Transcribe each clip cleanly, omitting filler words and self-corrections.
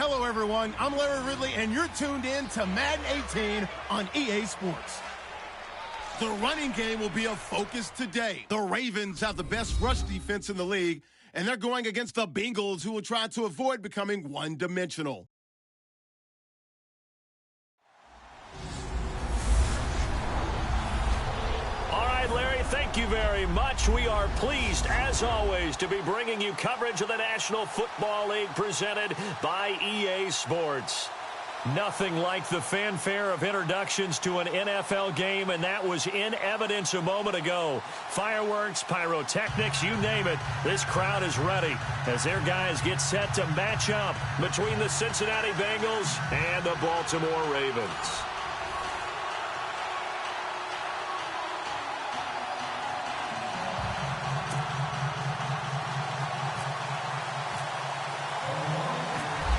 Hello, everyone. I'm Larry Ridley, and you're tuned in to Madden 18 on EA Sports. The running game will be a focus today. The Ravens have the best rush defense in the league, and they're going against the Bengals, who will try to avoid becoming one-dimensional. All right, Larry, thank you very much. We are pleased, as always, to be bringing you coverage of the National Football League presented by EA Sports. Nothing like the fanfare of introductions to an NFL game, and that was in evidence a moment ago. Fireworks, pyrotechnics, you name it. This crowd is ready as their guys get set to match up between the Cincinnati Bengals and the Baltimore Ravens.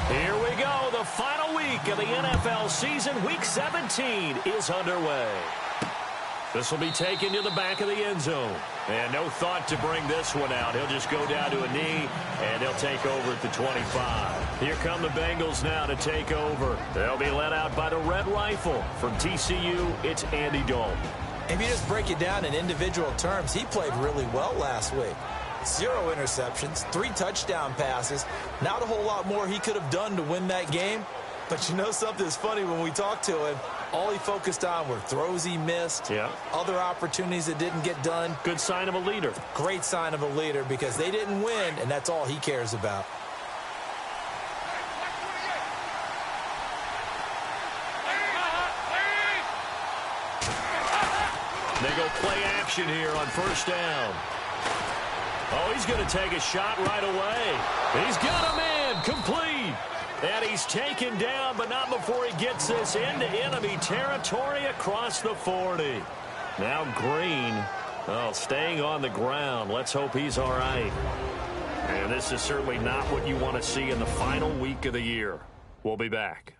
Here we go. The final week of the NFL season, Week 17, is underway. This will be taken to the back of the end zone. And no thought to bring this one out. He'll just go down to a knee, and he'll take over at the 25. Here come the Bengals now to take over. They'll be led out by the Red Rifle. From TCU, it's Andy Dalton. If you just break it down in individual terms, he played really well last week. 0 interceptions, 3 touchdown passes. Not a whole lot more he could have done to win that game. But you know something's funny, when we talked to him, all he focused on were throws he missed, other opportunities that didn't get done. Good sign of a leader. Great sign of a leader, because they didn't win, and that's all he cares about. They go play action here on first down. Oh, he's going to take a shot right away. He's got a man complete. And he's taken down, but not before he gets this into enemy territory across the 40. Now Green, staying on the ground. Let's hope he's all right. And this is certainly not what you want to see in the final week of the year. We'll be back.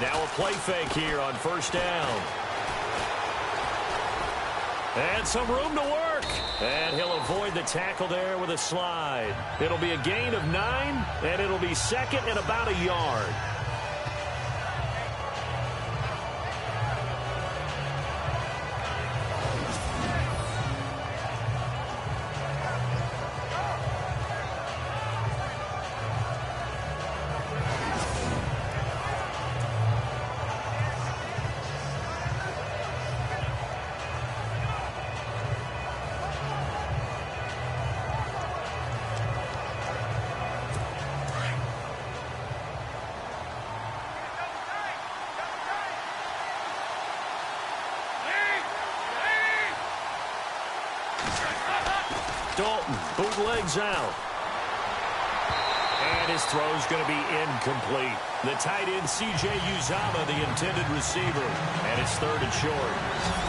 Now a play fake here on first down. And some room to work. And he'll avoid the tackle there with a slide. It'll be a gain of 9, and it'll be second and about a yard. Dalton bootlegs out. And his throw's going to be incomplete. The tight end, C.J. Uzama, the intended receiver. And it's third and short.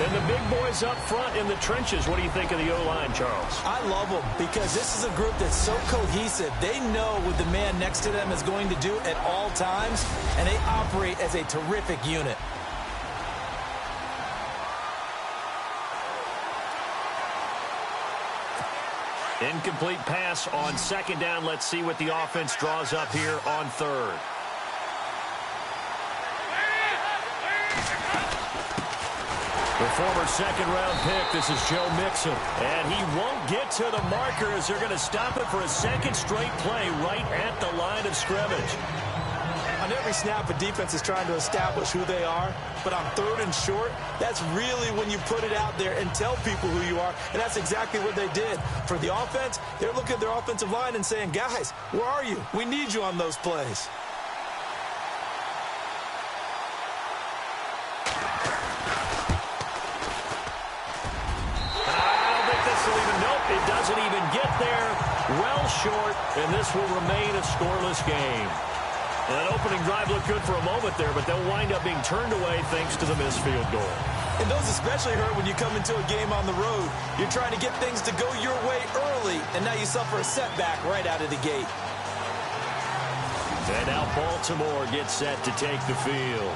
And the big boys up front in the trenches. What do you think of the O-line, Charles? I love them, because this is a group that's so cohesive. They know what the man next to them is going to do at all times, and they operate as a terrific unit. Incomplete pass on second down. Let's see what the offense draws up here on third. The former second-round pick, this is Joe Mixon. And he won't get to the marker as they're going to stop it for a second straight play right at the line of scrimmage. On every snap, a defense is trying to establish who they are. But on third and short, that's really when you put it out there and tell people who you are. And that's exactly what they did. For the offense, they're looking at their offensive line and saying, guys, where are you? We need you on those plays. It doesn't even get there. Well short, and this will remain a scoreless game. Well, that opening drive looked good for a moment there, but they'll wind up being turned away thanks to the missed field goal. And those especially hurt when you come into a game on the road. You're trying to get things to go your way early, and now you suffer a setback right out of the gate. And now Baltimore gets set to take the field.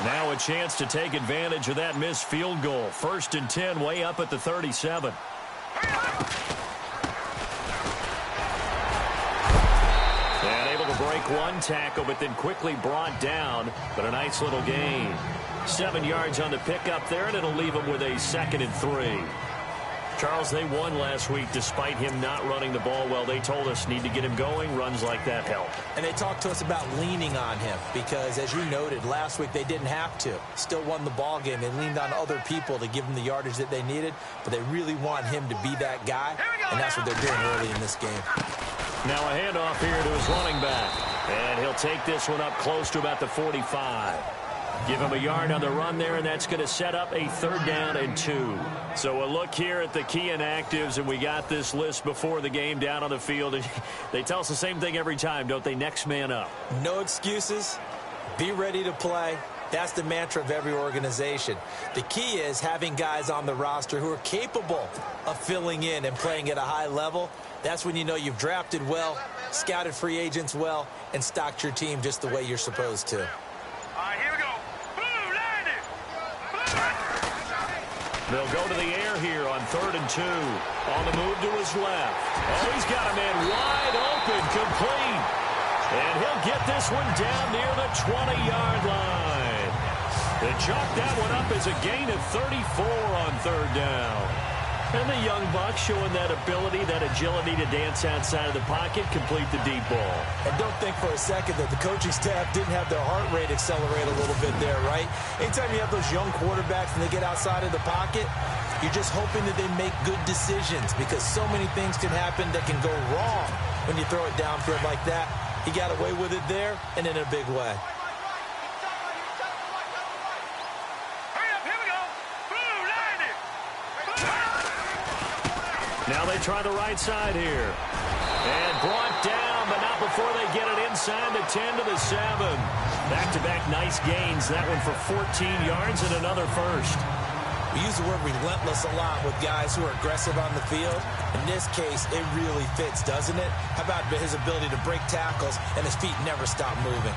Now a chance to take advantage of that missed field goal. 1st and 10, way up at the 37. And able to break one tackle, but then quickly brought down. But a nice little gain. 7 yards on the pickup there, and it'll leave them with a 2nd and 3. Charles, they won last week despite him not running the ball well. They told us need to get him going. Runs like that help. And they talked to us about leaning on him because, as you noted, last week they didn't have to. Still won the ball game. They leaned on other people to give them the yardage that they needed, but they really want him to be that guy, and that's what they're doing early in this game. Now a handoff here to his running back, and he'll take this one up close to about the 45. Give him a yard on the run there, and that's going to set up a 3rd down and 2. So a look here at the key inactives, and we got this list before the game down on the field. They tell us the same thing every time, don't they? Next man up. No excuses. Be ready to play. That's the mantra of every organization. The key is having guys on the roster who are capable of filling in and playing at a high level. That's when you know you've drafted well, scouted free agents well, and stocked your team just the way you're supposed to. They'll go to the air here on 3rd and 2. On the move to his left. Oh, he's got a man wide open, complete. And he'll get this one down near the 20-yard line. They chalk that one up as a gain of 34 on 3rd down. And the young buck showing that ability, that agility to dance outside of the pocket, complete the deep ball. And don't think for a second that the coaching staff didn't have their heart rate accelerate a little bit there, right? Anytime you have those young quarterbacks and they get outside of the pocket, you're just hoping that they make good decisions because so many things can happen that can go wrong when you throw it downfield like that. He got away with it there and in a big way. Now they try the right side here. And brought down, but not before they get it inside the 10 to the 7. Back-to-back nice gains. That one for 14 yards and another first. We use the word relentless a lot with guys who are aggressive on the field. In this case, it really fits, doesn't it? How about his ability to break tackles and his feet never stop moving?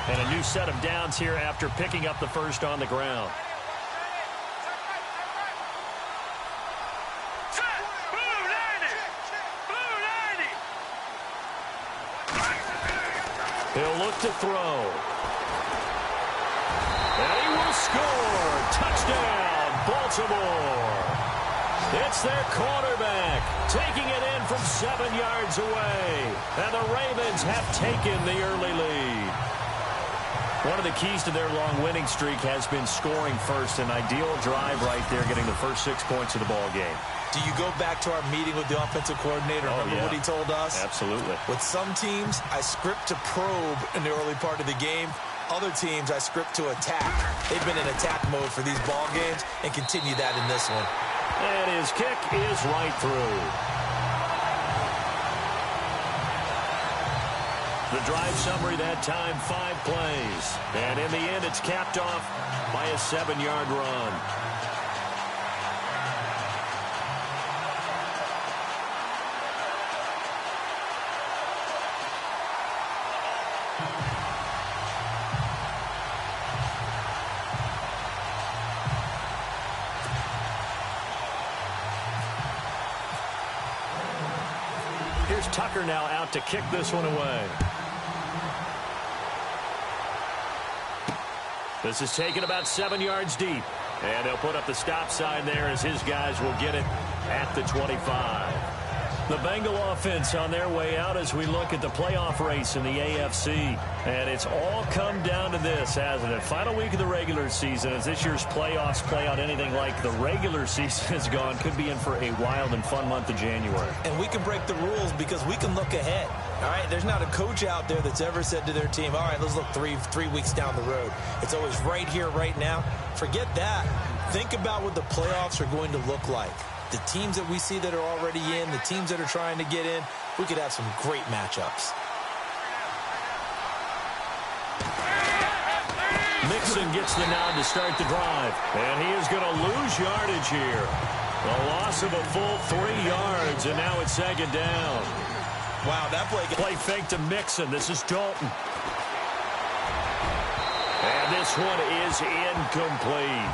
And a new set of downs here after picking up the first on the ground. He'll look to throw. And he will score. Touchdown, Baltimore. It's their quarterback taking it in from 7 yards away. And the Ravens have taken the early lead. One of the keys to their long winning streak has been scoring first. An ideal drive right there, getting the first 6 points of the ball game. Do you go back to our meeting with the offensive coordinator? Remember what he told us? Absolutely. With some teams, I script to probe in the early part of the game. Other teams, I script to attack. They've been in attack mode for these ball games and continue that in this one. And his kick is right through. The drive summary that time, 5 plays. And in the end, it's capped off by a 7-yard run. Here's Tucker now out to kick this one away. This is taken about 7 yards deep. And they'll put up the stop sign there as his guys will get it at the 25. The Bengal offense on their way out as we look at the playoff race in the AFC. And it's all come down to this, hasn't it? Final week of the regular season. As this year's playoffs play out anything like the regular season has gone, could be in for a wild and fun month of January. And we can break the rules because we can look ahead. All right, there's not a coach out there that's ever said to their team, all right, let's look three weeks down the road. It's always right here, right now. Forget that. Think about what the playoffs are going to look like. The teams that we see that are already in, the teams that are trying to get in, we could have some great matchups. Mixon gets the nod to start the drive, and he is going to lose yardage here. A loss of a full 3 yards, and now it's second down. Wow, that play fake to Mixon. This is Dalton. And this one is incomplete.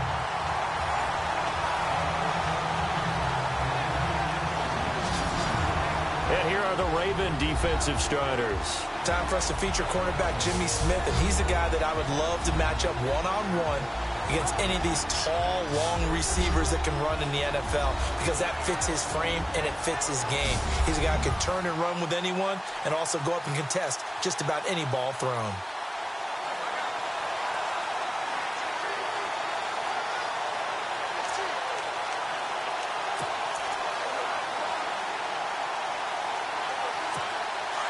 And here are the Raven defensive starters. Time for us to feature cornerback Jimmy Smith, and he's a guy that I would love to match up one-on-one against any of these tall, long receivers that can run in the NFL because that fits his frame and it fits his game. He's a guy who can turn and run with anyone and also go up and contest just about any ball thrown.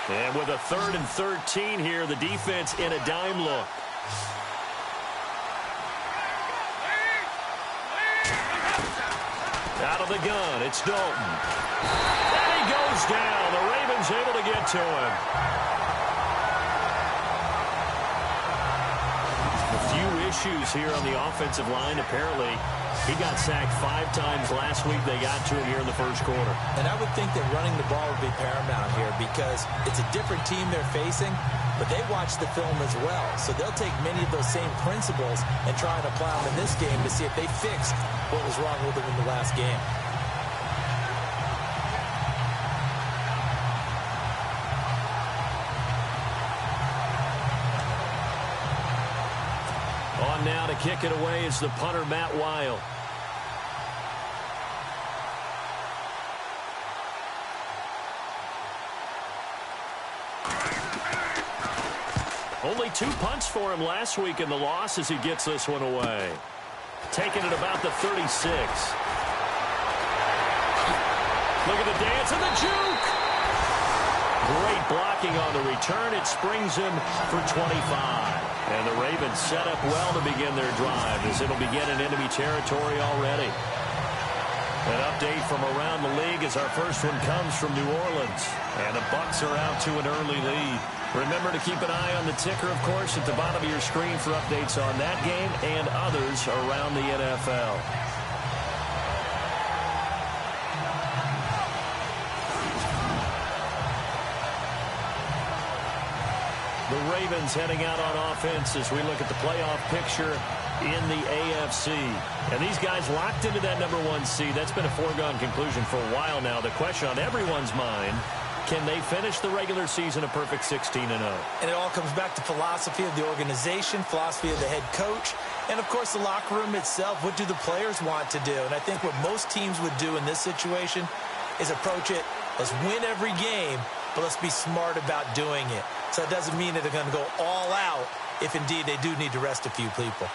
And with a 3rd and 13 here, the defense in a dime look. Out of the gun, it's Dalton. And he goes down. The Ravens able to get to him. A few issues here on the offensive line. Apparently, he got sacked 5 times last week. They got to him here in the first quarter. And I would think that running the ball would be paramount here because it's a different team they're facing, but they watch the film as well. So they'll take many of those same principles and try and apply them in this game to see if they fixed what was wrong with them in the last game. On now to kick it away is the punter, Matt Weil. Only 2 punts for him last week in the loss as he gets this one away. Taking it about the 36. Look at the dance and the juke. Great blocking on the return. It springs him for 25. And the Ravens set up well to begin their drive as it'll begin in enemy territory already. An update from around the league as our first one comes from New Orleans. And the Bucs are out to an early lead. Remember to keep an eye on the ticker, of course, at the bottom of your screen for updates on that game and others around the NFL. The Ravens heading out on offense as we look at the playoff picture in the AFC. And these guys locked into that #1 seed. That's been a foregone conclusion for a while now. The question on everyone's mind, can they finish the regular season a perfect 16-0? And it all comes back to philosophy of the organization, philosophy of the head coach, and, of course, the locker room itself. What do the players want to do? And I think what most teams would do in this situation is approach it, let's win every game, but let's be smart about doing it. So it doesn't mean that they're going to go all out if, indeed, they do need to rest a few people.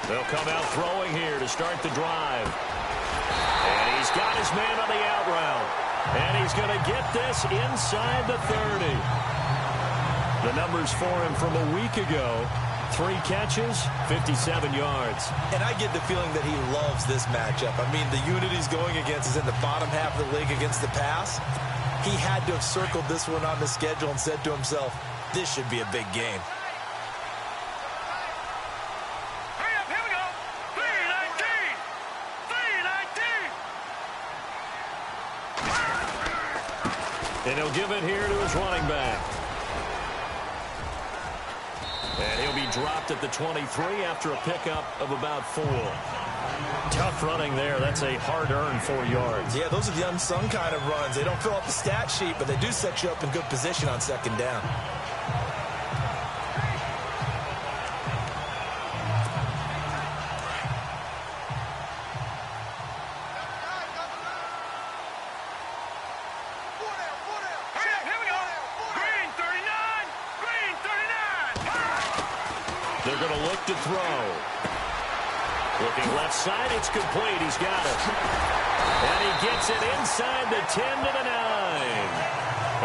They'll come out throwing here to start the drive. And he's got his man on the out route. And he's going to get this inside the 30. The numbers for him from a week ago: 3 catches, 57 yards. And I get the feeling that he loves this matchup. I mean, the unit he's going against is in the bottom half of the league against the pass. He had to have circled this one on the schedule and said to himself, this should be a big game. And he'll give it here to his running back. And he'll be dropped at the 23 after a pickup of about 4. Tough running there. That's a hard-earned 4 yards. Yeah, those are the unsung kind of runs. They don't fill up the stat sheet, but they do set you up in good position on second down. They're going to look to throw. Looking left side, it's complete. He's got it. And he gets it inside the 10 to the 9.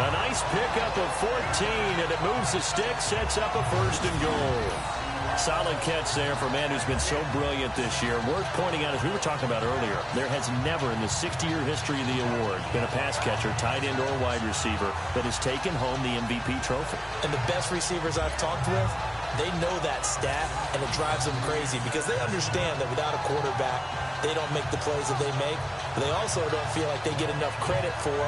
A nice pickup of 14, and it moves the stick, sets up a 1st and goal. Solid catch there for a man who's been so brilliant this year. Worth pointing out, as we were talking about earlier, there has never in the 60-year history of the award been a pass catcher, tight end, or wide receiver that has taken home the MVP trophy. And the best receivers I've talked with, they know that stat, and it drives them crazy because they understand that without a quarterback, they don't make the plays that they make. But they also don't feel like they get enough credit for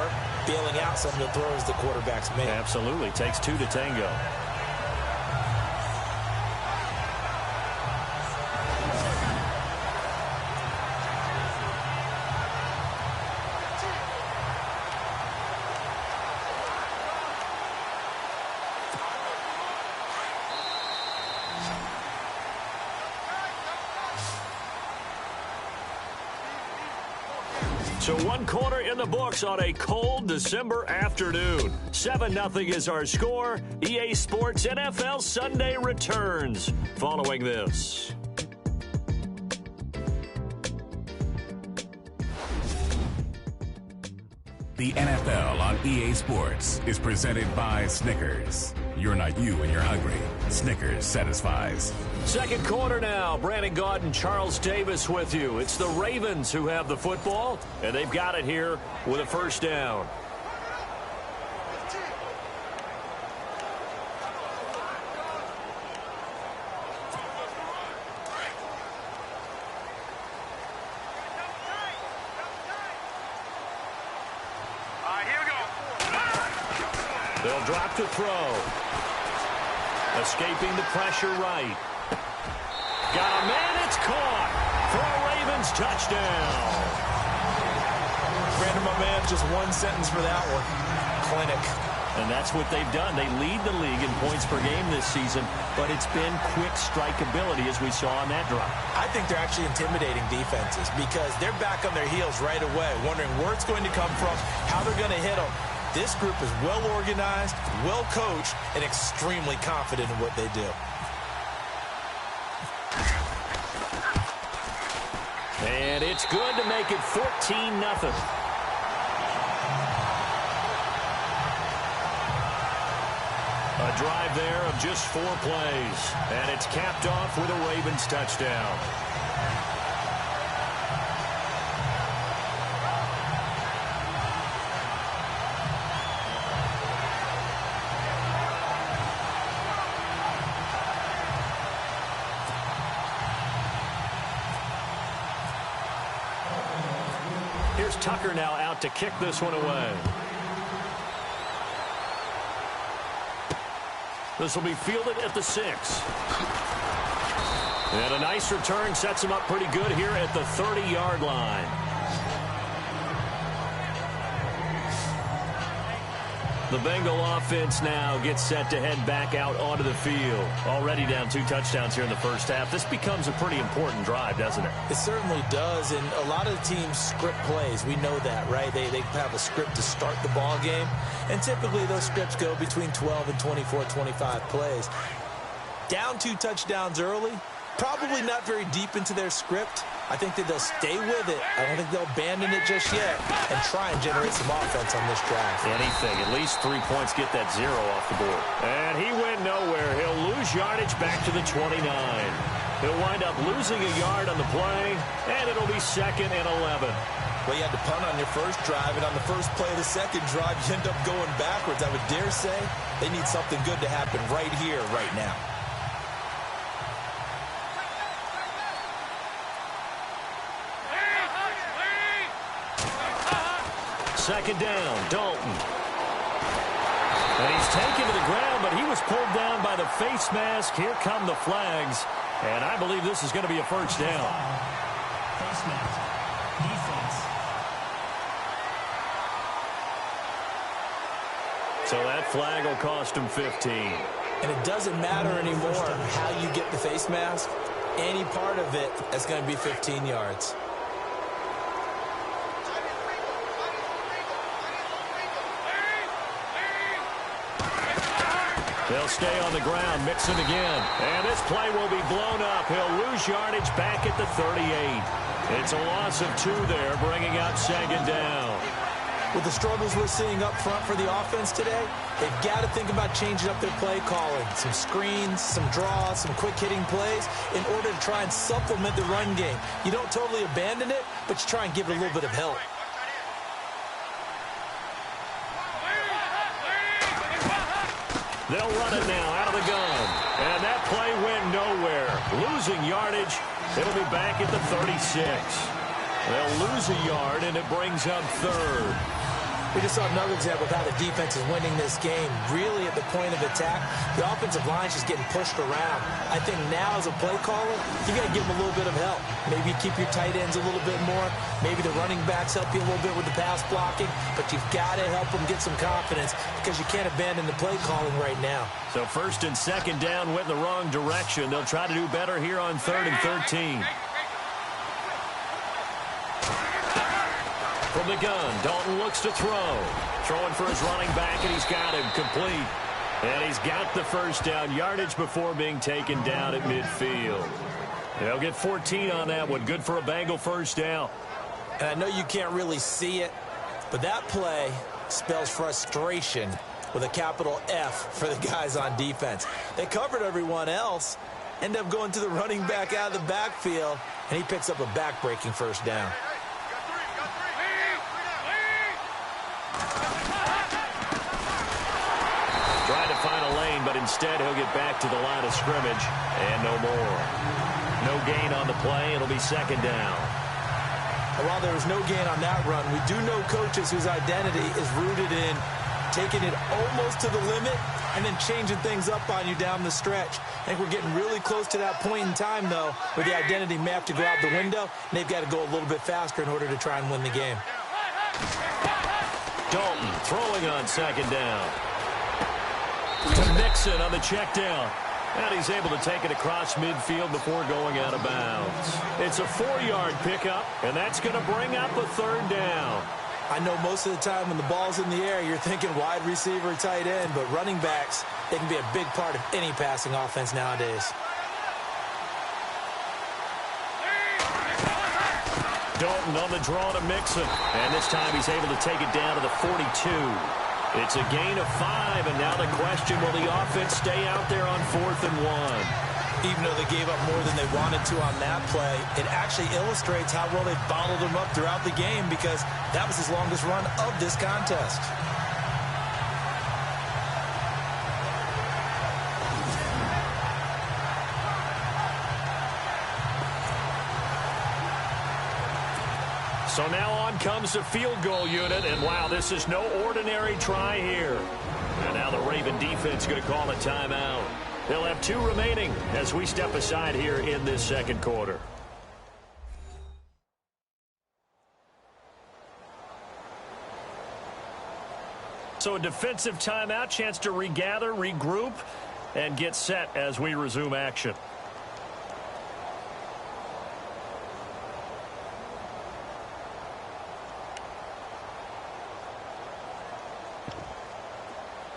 bailing out some of the throws the quarterbacks make. Absolutely. Takes 2 to tango. So 1 quarter in the books on a cold December afternoon. 7-0 is our score. EA Sports NFL Sunday returns following this. The NFL on EA Sports is presented by Snickers. You're not you when you're hungry. Snickers satisfies. Second quarter now. Brandon Gaudin, Charles Davis with you. It's the Ravens who have the football, and they've got it here with a 1st down. They'll drop to throw. Escaping the pressure right. Got a man, it's caught for a Ravens touchdown. Brandon, my man, just one sentence for that one. Clinic. And that's what they've done. They lead the league in points per game this season, but it's been quick strikeability as we saw on that drive. I think they're actually intimidating defenses because they're back on their heels right away, wondering where it's going to come from, how they're going to hit them. This group is well organized, well coached, and extremely confident in what they do. And it's good to make it 14-0. A drive there of just 4 plays. And it's capped off with a Ravens touchdown. Here's Tucker now out to kick this one away. This will be fielded at the 6. And a nice return sets him up pretty good here at the 30-yard line. The Bengal offense now gets set to head back out onto the field. Already down 2 touchdowns here in the first half. This becomes a pretty important drive, doesn't it? It certainly does, and a lot of teams script plays. We know that, right? They have a script to start the ball game, and typically those scripts go between 12 and 24, 25 plays. Down 2 touchdowns early, probably not very deep into their script. I think that they'll stay with it. I don't think they'll abandon it just yet and try and generate some offense on this drive. Anything. At least 3 points get that 0 off the board. And he went nowhere. He'll lose yardage back to the 29. He'll wind up losing a yard on the play, and it'll be 2nd and 11. Well, you had to punt on your first drive, and on the first play of the second drive, you end up going backwards. I would dare say they need something good to happen right here, right now. Second down, Dalton. And he's taken to the ground, but he was pulled down by the face mask. Here come the flags, and I believe this is going to be a 1st down. Face mask. Defense. So that flag will cost him 15. And it doesn't matter anymore how you get the face mask. Any part of it is going to be 15 yards. They'll stay on the ground, Mixon again. And this play will be blown up. He'll lose yardage back at the 38. It's a loss of 2 there, bringing up second down. With the struggles we're seeing up front for the offense today, they've got to think about changing up their play calling. Some screens, some draws, some quick-hitting plays in order to try and supplement the run game. You don't totally abandon it, but you try and give it a little bit of help. They'll run it now out of the gun. And that play went nowhere. Losing yardage. It'll be back at the 36. They'll lose a yard, and it brings up third. We just saw another example of how the defense is winning this game. Really at the point of attack, the offensive line is just getting pushed around. I think now as a play caller, you got to give them a little bit of help. Maybe keep your tight ends a little bit more. Maybe the running backs help you a little bit with the pass blocking. But you've got to help them get some confidence because you can't abandon the play calling right now. So first and second down went in the wrong direction. They'll try to do better here on 3rd and 13. From the gun, Dalton looks to throw. Throwing for his running back, and he's got him complete. And he's got the first down yardage before being taken down at midfield. They'll get 14 on that one. Good for a Bengal first down. And I know you can't really see it, but that play spells frustration with a capital F for the guys on defense. They covered everyone else, end up going to the running back out of the backfield, and he picks up a back-breaking first down. Trying to find a lane, but instead he'll get back to the line of scrimmage, and no more. No gain on the play. It'll be second down. And while there was no gain on that run, we do know coaches whose identity is rooted in taking it almost to the limit and then changing things up on you down the stretch. I think we're getting really close to that point in time, though, where the identity may have to go out the window, and they've got to go a little bit faster in order to try and win the game. Dalton throwing on second down. To Mixon on the check down. And he's able to take it across midfield before going out of bounds. It's a 4-yard pickup, and that's going to bring up a third down. I know most of the time when the ball's in the air, you're thinking wide receiver, tight end, but running backs, they can be a big part of any passing offense nowadays. Dalton on the draw to Mixon. And this time he's able to take it down to the 42. It's a gain of 5, and now the question, will the offense stay out there on 4th and 1? Even though they gave up more than they wanted to on that play, it actually illustrates how well they bottled them up throughout the game because that was his longest run of this contest. So now on comes the field goal unit, and wow, this is no ordinary try here. And now the Raven defense going to call a timeout. They'll have 2 remaining as we step aside here in this second quarter. So a defensive timeout, chance to regather, regroup, and get set as we resume action.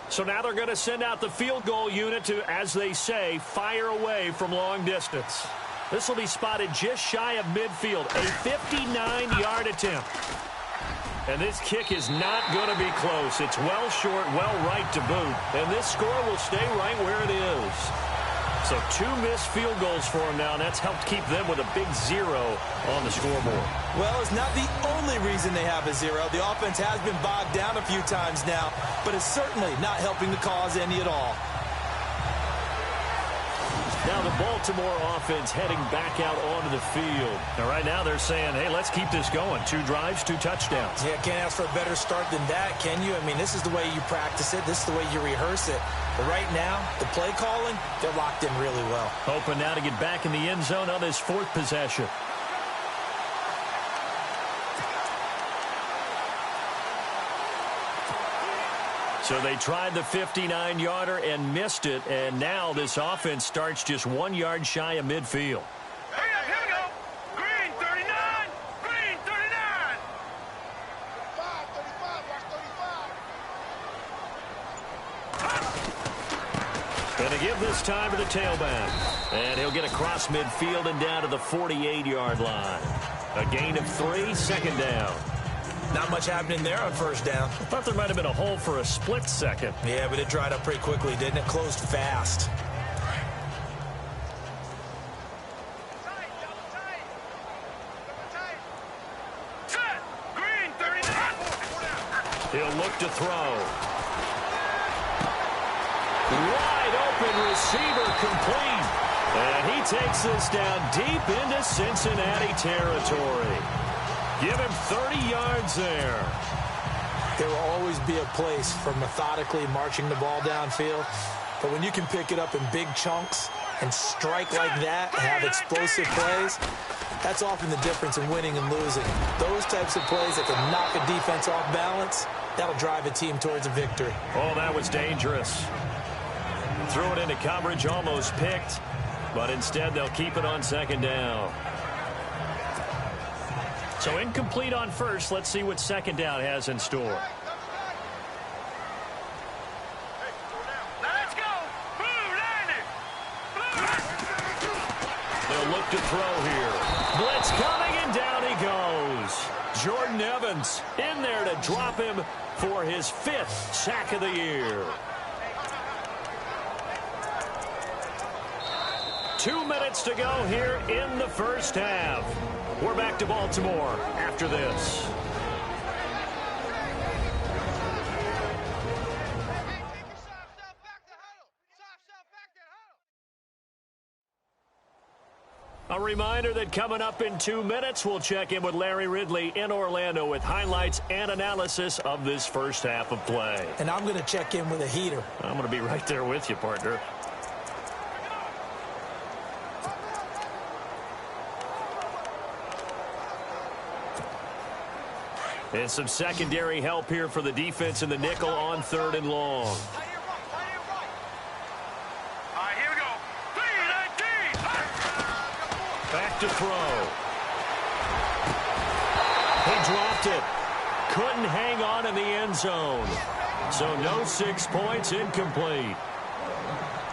So now they're going to send out the field goal unit to, as they say, fire away from long distance. This will be spotted just shy of midfield, a 59-yard attempt. And this kick is not going to be close. It's well short, well right to boot. And this score will stay right where it is. So 2 missed field goals for them now, and that's helped keep them with a big 0 on the scoreboard. Well, it's not the only reason they have a 0. The offense has been bogged down a few times now, but it's certainly not helping the cause any at all. Now the Baltimore offense heading back out onto the field. Now right now they're saying, hey, let's keep this going. 2 drives, 2 touchdowns. Yeah, can't ask for a better start than that, can you? I mean, this is the way you practice it. This is the way you rehearse it. But right now, the play calling, they're locked in really well. Hoping now to get back in the end zone on this 4th possession. So they tried the 59-yarder and missed it, and now this offense starts just 1 yard shy of midfield. Here we go. Green 39. Green 39. 35. Watch 35. Going to give this time to the tailback. And he'll get across midfield and down to the 48-yard line. A gain of 3, second down. Not much happening there on first down. I thought there might have been a hole for a split second. Yeah, but it dried up pretty quickly, didn't it? Closed fast. Set. Green 39. He'll look to throw. Wide open receiver complete. And he takes this down deep into Cincinnati territory. Give him 30 yards there. There will always be a place for methodically marching the ball downfield. But when you can pick it up in big chunks and strike like that, have explosive plays, that's often the difference in winning and losing. Those types of plays that can knock a defense off balance, that'll drive a team towards a victory. Oh, that was dangerous. Threw it into coverage, almost picked. But instead, they'll keep it on second down. So incomplete on first. Let's see what second down has in store. Let's go. Blue landing. They'll look to throw here. Blitz coming, and down he goes. Jordan Evans in there to drop him for his 5th sack of the year. 2 minutes to go here in the first half. We're back to Baltimore after this. A reminder that coming up in 2 minutes, we'll check in with Larry Ridley in Orlando with highlights and analysis of this first half of play. And I'm going to check in with a heater. I'm going to be right there with you, partner. And some secondary help here for the defense in the nickel on 3rd and long. All right, here we go. 3-19. Back to throw. He dropped it. Couldn't hang on in the end zone. So no 6 points, incomplete.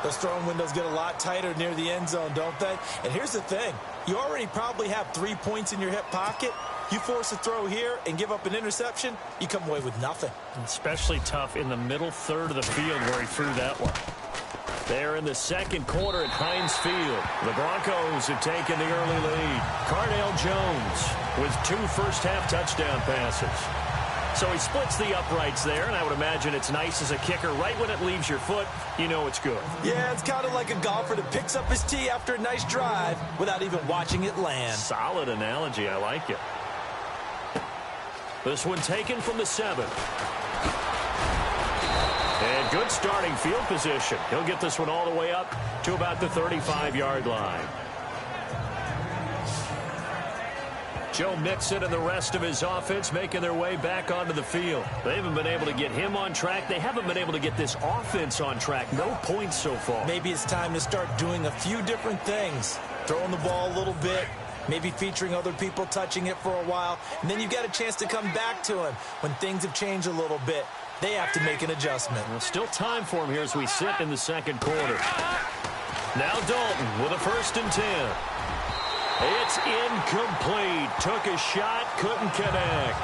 Those throwing windows get a lot tighter near the end zone, don't they? And here's the thing. You already probably have 3 points in your hip pocket. You force a throw here and give up an interception, you come away with nothing. Especially tough in the middle third of the field where he threw that one. They're in the second quarter at Heinz Field. The Broncos have taken the early lead. Cardale Jones with 2 first-half touchdown passes. So he splits the uprights there, and I would imagine it's nice as a kicker. Right when it leaves your foot, you know it's good. Yeah, it's kind of like a golfer that picks up his tee after a nice drive without even watching it land. Solid analogy. I like it. This one taken from the 7. And good starting field position. He'll get this one all the way up to about the 35-yard line. Joe Mixon and the rest of his offense making their way back onto the field. They haven't been able to get him on track. They haven't been able to get this offense on track. No points so far. Maybe it's time to start doing a few different things. Throwing the ball a little bit. Maybe featuring other people touching it for a while. And then you've got a chance to come back to him when things have changed a little bit. They have to make an adjustment. Well, still time for him here as we sit in the second quarter. Now Dalton with a 1st and 10. It's incomplete. Took a shot, couldn't connect.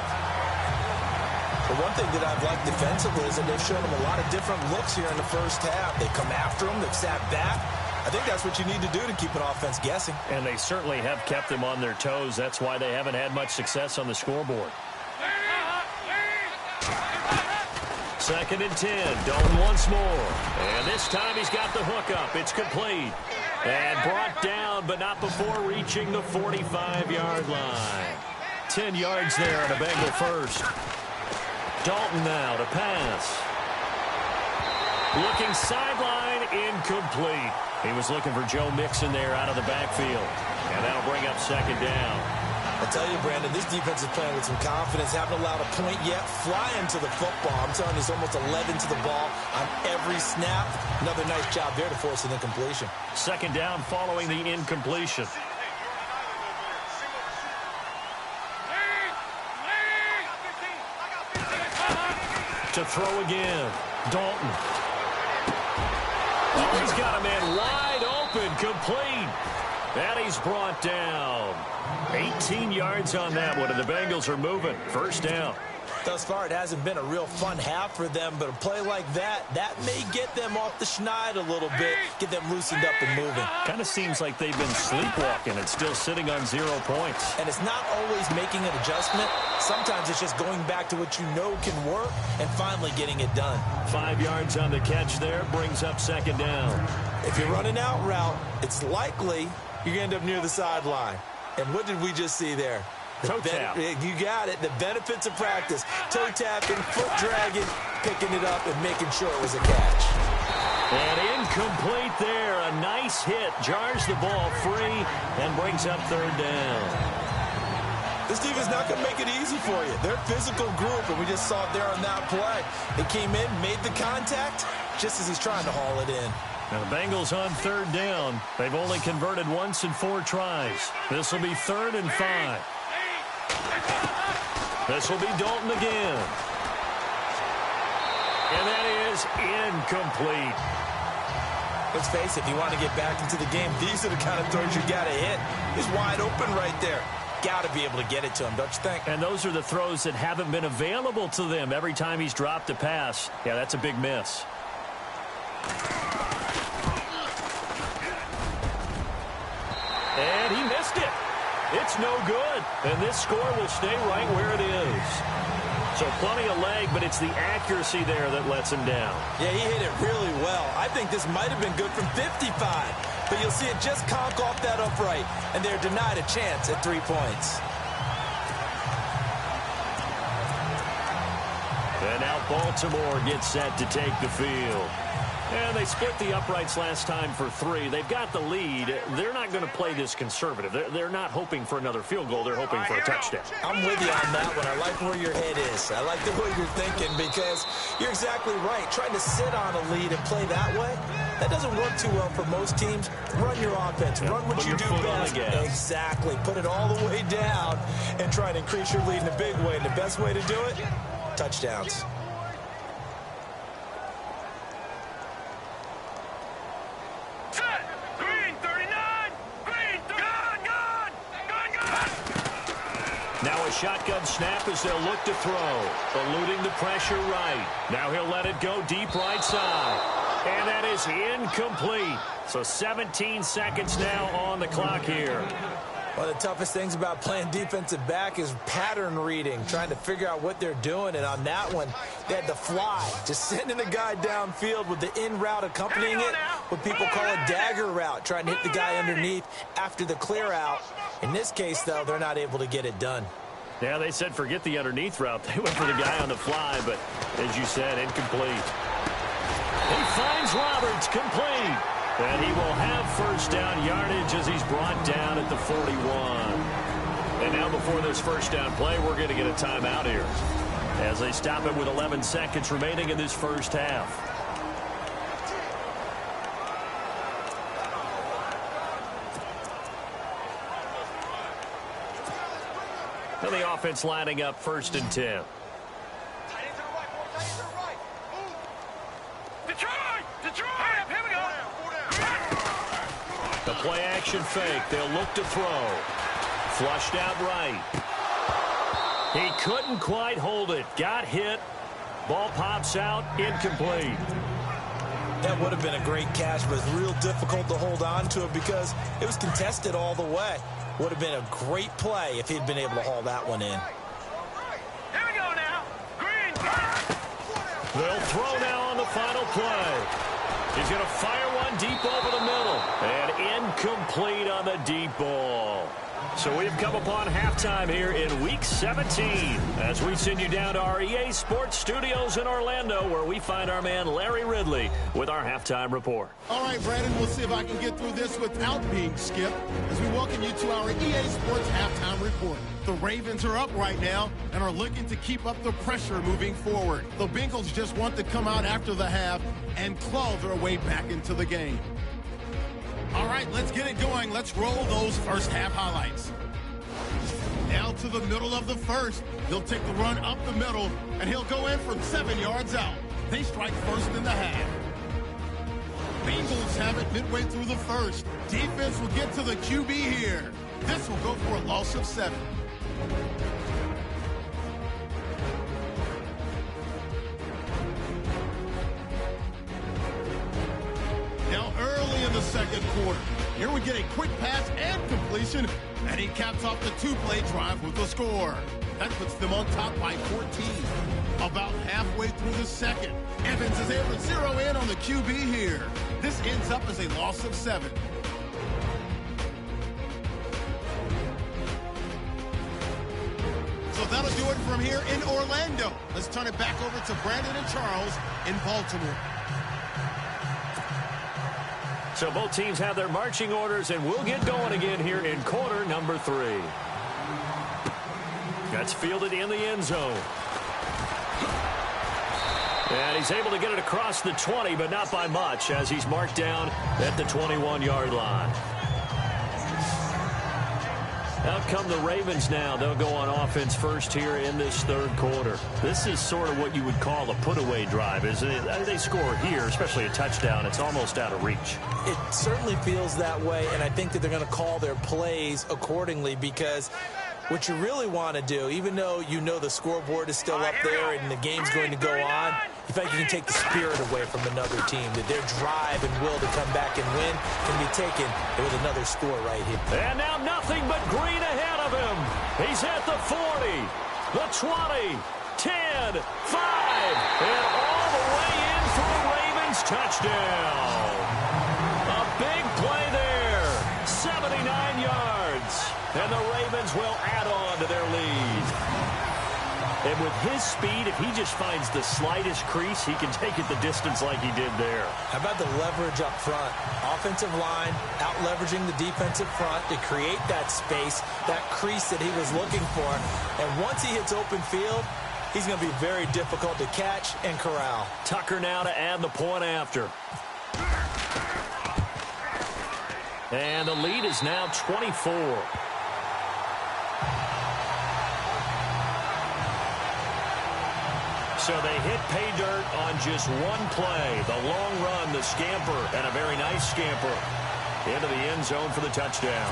The one thing that I've liked defensively is that they've shown him a lot of different looks here in the first half. They come after him, they've sat back. I think that's what you need to do to keep an offense guessing. And they certainly have kept them on their toes. That's why they haven't had much success on the scoreboard. 2nd and 10. Dalton once more. And this time he's got the hook up. It's complete. And brought down, but not before reaching the 45-yard line. 10 yards there on a Bengal first. Dalton now to pass. Looking sideline, incomplete. He was looking for Joe Mixon there out of the backfield. And that'll bring up second down. I tell you, Brandon, this defense is playing with some confidence. Haven't allowed a point yet. Flying to the football. I'm telling you, it's almost 11 to the ball on every snap. Another nice job there to force an incompletion. Second down following the incompletion. To throw again. Dalton. Oh, he's got a man wide open, complete. And he's brought down. 18 yards on that one, and the Bengals are moving. First down. Thus far, it hasn't been a real fun half for them, but a play like that may get them off the schneid a little bit, get them loosened up and moving. Kind of seems like they've been sleepwalking and still sitting on 0 points. And it's not always making an adjustment. Sometimes it's just going back to what you know can work and finally getting it done. 5 yards on the catch there, brings up second down. If you're running out route, it's likely you're going to end up near the sideline. And what did we just see there? Toe tap. You got it. The benefits of practice. Toe tapping, foot dragging, picking it up, and making sure it was a catch. And incomplete there. A nice hit. Jars the ball free and brings up third down. This team is not going to make it easy for you. They're a physical group, and we just saw it there on that play. They came in, made the contact, just as he's trying to haul it in. Now the Bengals on third down. They've only converted once in 4 tries. This will be 3rd and 5. This will be Dalton again. And that is incomplete. Let's face it, if you want to get back into the game, these are the kind of throws you got to hit. He's wide open right there. Got to be able to get it to him, don't you think? And those are the throws that haven't been available to them every time he's dropped a pass. Yeah, that's a big miss. And he missed it. It's no good. And this score will stay right where it is. So plenty of leg, but it's the accuracy there that lets him down. Yeah, he hit it really well. I think this might have been good from 55. But you'll see it just conk off that upright. And they're denied a chance at 3 points. And now Baltimore gets set to take the field. And they split the uprights last time for 3. They've got the lead. They're not going to play this conservative. They're not hoping for another field goal. They're hoping for a touchdown. I'm with you on that one. I like where your head is. I like the way you're thinking because you're exactly right. Trying to sit on a lead and play that way, that doesn't work too well for most teams. Run your offense. Run what you do best. Exactly. Put it all the way down and try to increase your lead in a big way. And the best way to do it, touchdowns. Now a shotgun snap as they'll look to throw. Eluding the pressure right. Now he'll let it go deep right side. And that is incomplete. So 17 seconds now on the clock here. One of the toughest things about playing defensive back is pattern reading, trying to figure out what they're doing. And on that one, they had the fly, just sending a guy downfield with the in route accompanying it, what people call a dagger route, trying to hit the guy underneath after the clear out. In this case, though, they're not able to get it done. Yeah, they said forget the underneath route. They went for the guy on the fly, but as you said, incomplete. He finds Roberts, complete. And he will have first down yardage as he's brought down at the 41. And now before this first down play, we're going to get a timeout here as they stop it with 11 seconds remaining in this first half. And the offense lining up 1st and 10. The play action fake. They'll look to throw. Flushed out right. He couldn't quite hold it. Got hit. Ball pops out. Incomplete. That would have been a great catch, but it's real difficult to hold on to it because it was contested all the way. Would have been a great play if he'd been able to haul that one in. Here we go now. Green. They'll throw now on the final play. He's going to fire one deep over the middle. And incomplete on the deep ball. So we've come upon halftime here in Week 17 as we send you down to our EA Sports Studios in Orlando, where we find our man Larry Ridley with our halftime report. All right, Brandon, we'll see if I can get through this without being skipped as we welcome you to our EA Sports halftime report. The Ravens are up right now and are looking to keep up the pressure moving forward. The Bengals just want to come out after the half and claw their way back into the game. All right, let's get it going. Let's roll those first half highlights. Now to the middle of the first. He'll take the run up the middle, and he'll go in from 7 yards out. They strike first in the half. Bengals have it midway through the first. Defense will get to the QB here. This will go for a loss of 7. Now early in the second quarter. Here we get a quick pass and completion, and he caps off the two-play drive with a score. That puts them on top by 14. About halfway through the second, Evans is able to zero in on the QB here. This ends up as a loss of 7. So that'll do it from here in Orlando. Let's turn it back over to Brandon and Charles in Baltimore. So both teams have their marching orders, and we'll get going again here in quarter number 3. That's fielded in the end zone. And he's able to get it across the 20, but not by much, as he's marked down at the 21-yard line. Out come the Ravens now. They'll go on offense first here in this third quarter. This is sort of what you would call a put-away drive, isn't it? They score here, especially a touchdown. It's almost out of reach. It certainly feels that way, and I think that they're going to call their plays accordingly, because what you really want to do, even though you know the scoreboard is still up there and the game's going to go on, in fact, you can take the spirit away from another team, that their drive and will to come back and win can be taken with another score right here. And now nothing but green ahead of him. He's at the 40, the 20, 10, 5, and all the way in for a Ravens touchdown. A big play there, 79 yards, and the Ravens will add on to their lead. And with his speed, if he just finds the slightest crease, he can take it the distance like he did there. How about the leverage up front? Offensive line out-leveraging the defensive front to create that space, that crease that he was looking for. And once he hits open field, he's going to be very difficult to catch and corral. Tucker now to add the point after. And the lead is now 24. So they hit pay dirt on just one play. The long run, the scamper, and a very nice scamper into the end zone for the touchdown.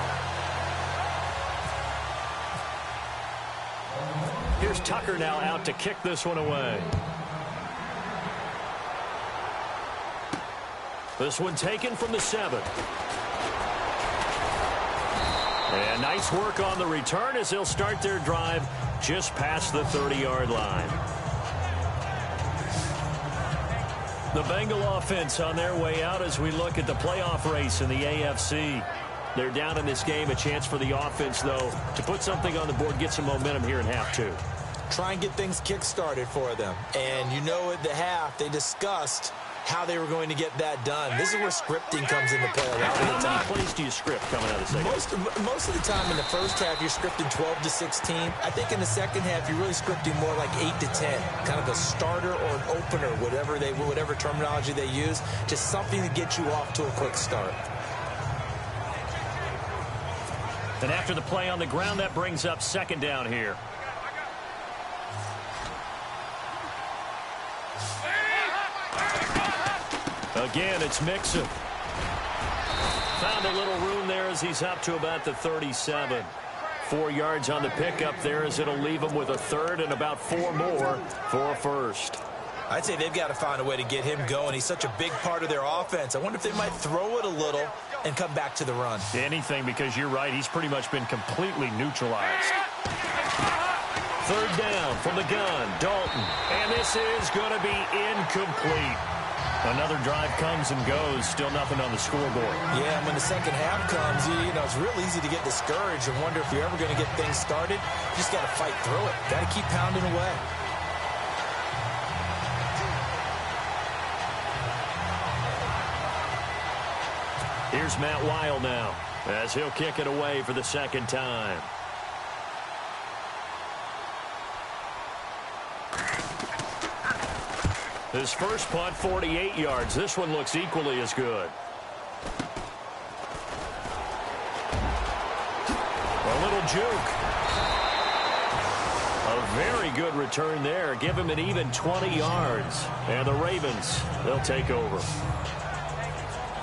Here's Tucker now out to kick this one away. This one taken from the 7. And nice work on the return as they'll start their drive just past the 30-yard line. The Bengal offense on their way out as we look at the playoff race in the AFC. They're down in this game. A chance for the offense, though, to put something on the board, get some momentum here in half 2. Try and get things kick-started for them. And you know at the half, they discussed how they were going to get that done. This is where scripting comes into play a lot of the time. How many plays do you script coming out of the second? Most of the time in the first half, you're scripting 12 to 16. I think in the second half, you're really scripting more like 8 to 10. Kind of a starter or an opener, whatever terminology they use. Just something to get you off to a quick start. And after the play on the ground, that brings up second down here. Again, it's Mixon. Found a little room there as he's up to about the 37. 4 yards on the pickup there as it'll leave him with a third and about 4 more for a first. I'd say they've got to find a way to get him going. He's such a big part of their offense. I wonder if they might throw it a little and come back to the run. Anything, because you're right. He's pretty much been completely neutralized. Third down from the gun, Dalton. And this is going to be incomplete. Another drive comes and goes. Still nothing on the scoreboard. Yeah, and when the second half comes, you know, it's real easy to get discouraged and wonder if you're ever going to get things started. You just got to fight through it. Got to keep pounding away. Here's Matt Weil now as he'll kick it away for the second time. His first punt, 48 yards. This one looks equally as good. A little juke. A very good return there. Give him an even 20 yards. And the Ravens, they'll take over.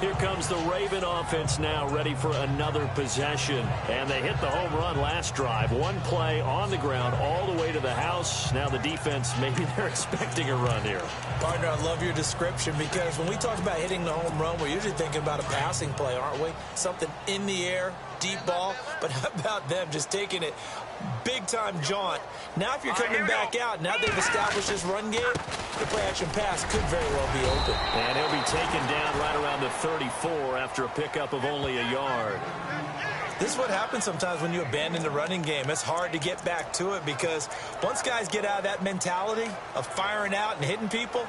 Here comes the Raven offense now, ready for another possession. And they hit the home run last drive. One play on the ground all the way to the house. Now the defense, maybe they're expecting a run here. Partner, I love your description because when we talk about hitting the home run, we're usually thinking about a passing play, aren't we? Something in the air, deep ball. But how about them just taking it big-time jaunt? Now if you're coming back out, now they've established this run game, the play-action pass could very well be open. And he'll be taken down right around the 34 after a pickup of only a yard. This is what happens sometimes when you abandon the running game. It's hard to get back to it because once guys get out of that mentality of firing out and hitting people,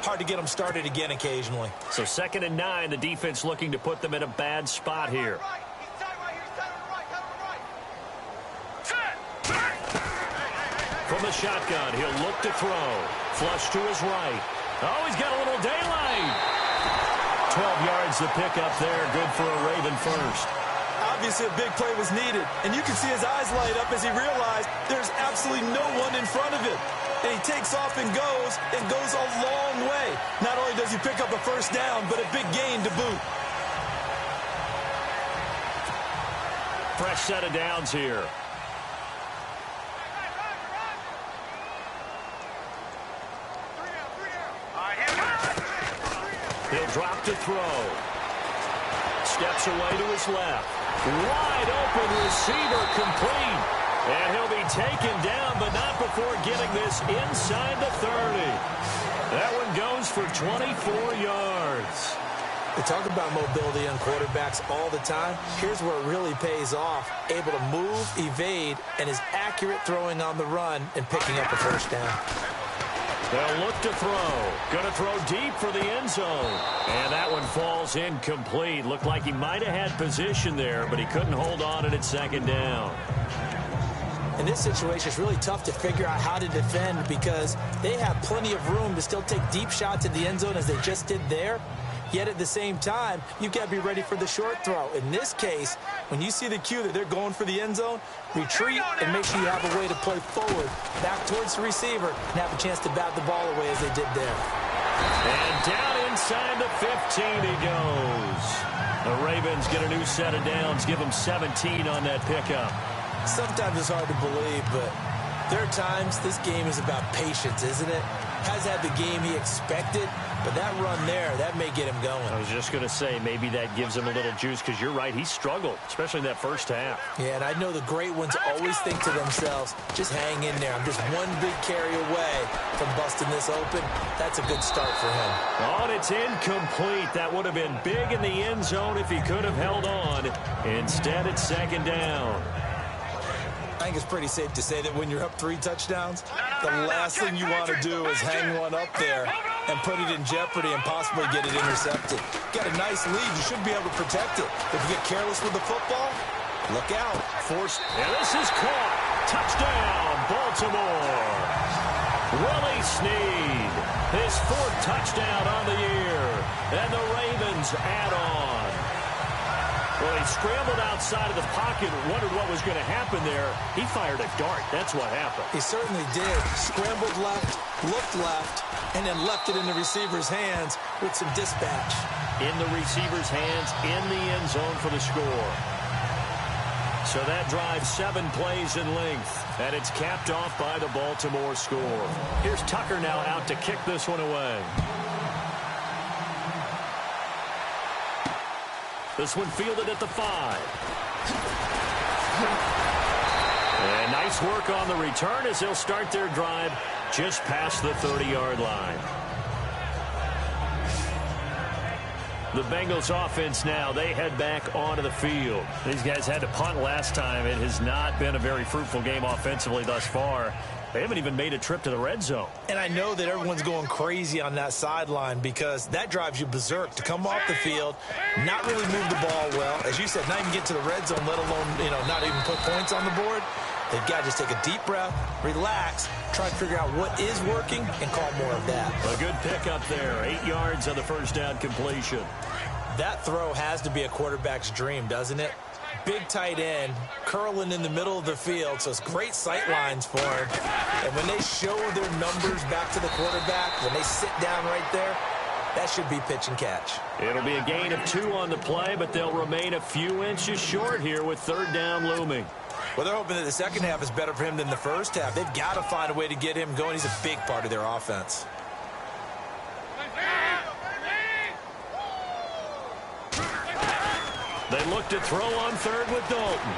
hard to get them started again occasionally. So 2nd and 9, the defense looking to put them in a bad spot here. From the shotgun, he'll look to throw. Flush to his right. Oh, he's got a little daylight. 12 yards to pick up there. Good for a Raven first. Obviously, a big play was needed, and you can see his eyes light up as he realized there's absolutely no one in front of him. And he takes off and goes a long way. Not only does he pick up a first down, but a big gain to boot. Fresh set of downs here. He'll drop to throw. Steps away to his left. Wide open receiver complete. And he'll be taken down, but not before getting this inside the 30. That one goes for 24 yards. We talk about mobility on quarterbacks all the time. Here's where it really pays off. Able to move, evade, and is accurate throwing on the run and picking up a first down. They'll look to throw. Going to throw deep for the end zone. And that one falls incomplete. Looked like he might have had position there, but he couldn't hold on at 2nd down. In this situation, it's really tough to figure out how to defend because they have plenty of room to still take deep shots in the end zone as they just did there. Yet at the same time, you've got to be ready for the short throw. In this case, when you see the cue that they're going for the end zone, retreat and make sure you have a way to play forward, back towards the receiver, and have a chance to bat the ball away as they did there. And down inside the 15 he goes. The Ravens get a new set of downs, give them 17 on that pickup. Sometimes it's hard to believe, but there are times this game is about patience, isn't it? Has had the game he expected, but that run there, that may get him going. I was just going to say, maybe that gives him a little juice, because you're right, he struggled, especially in that first half. Yeah, and I know the great ones always think to themselves, just hang in there. I'm just one big carry away from busting this open. That's a good start for him. Oh, and it's incomplete. That would have been big in the end zone if he could have held on. Instead, it's 2nd down. I think it's pretty safe to say that when you're up 3 touchdowns, the last thing you want to do is hang one up there and put it in jeopardy and possibly get it intercepted. Got a nice lead. You should be able to protect it. If you get careless with the football, look out. Forced. And this is caught. Touchdown, Baltimore. Willie Snead, his 4th touchdown on the year. And the Ravens add on. Well, he scrambled outside of the pocket and wondered what was going to happen there. He fired a dart. That's what happened. He certainly did. Scrambled left, looked left, and then left it in the receiver's hands with some dispatch. In the receiver's hands, in the end zone for the score. So that drives 7 plays in length, and it's capped off by the Baltimore score. Here's Tucker now out to kick this one away. This one fielded at the 5. And nice work on the return as they'll start their drive just past the 30-yard line. The Bengals offense now, they head back onto the field. These guys had to punt last time. It has not been a very fruitful game offensively thus far. They haven't even made a trip to the red zone. And I know that everyone's going crazy on that sideline because that drives you berserk to come off the field, not really move the ball well. As you said, not even get to the red zone, let alone, not even put points on the board. They've got to just take a deep breath, relax, try to figure out what is working, and call more of that. A good pickup there. 8 yards on the first down completion. That throw has to be a quarterback's dream, doesn't it? Big tight end, curling in the middle of the field, so it's great sight lines for him. And when they show their numbers back to the quarterback, when they sit down right there, that should be pitch and catch. It'll be a gain of 2 on the play, but they'll remain a few inches short here with third down looming. Well, they're hoping that the second half is better for him than the first half. They've got to find a way to get him going. He's a big part of their offense. They look to throw on third with Dalton.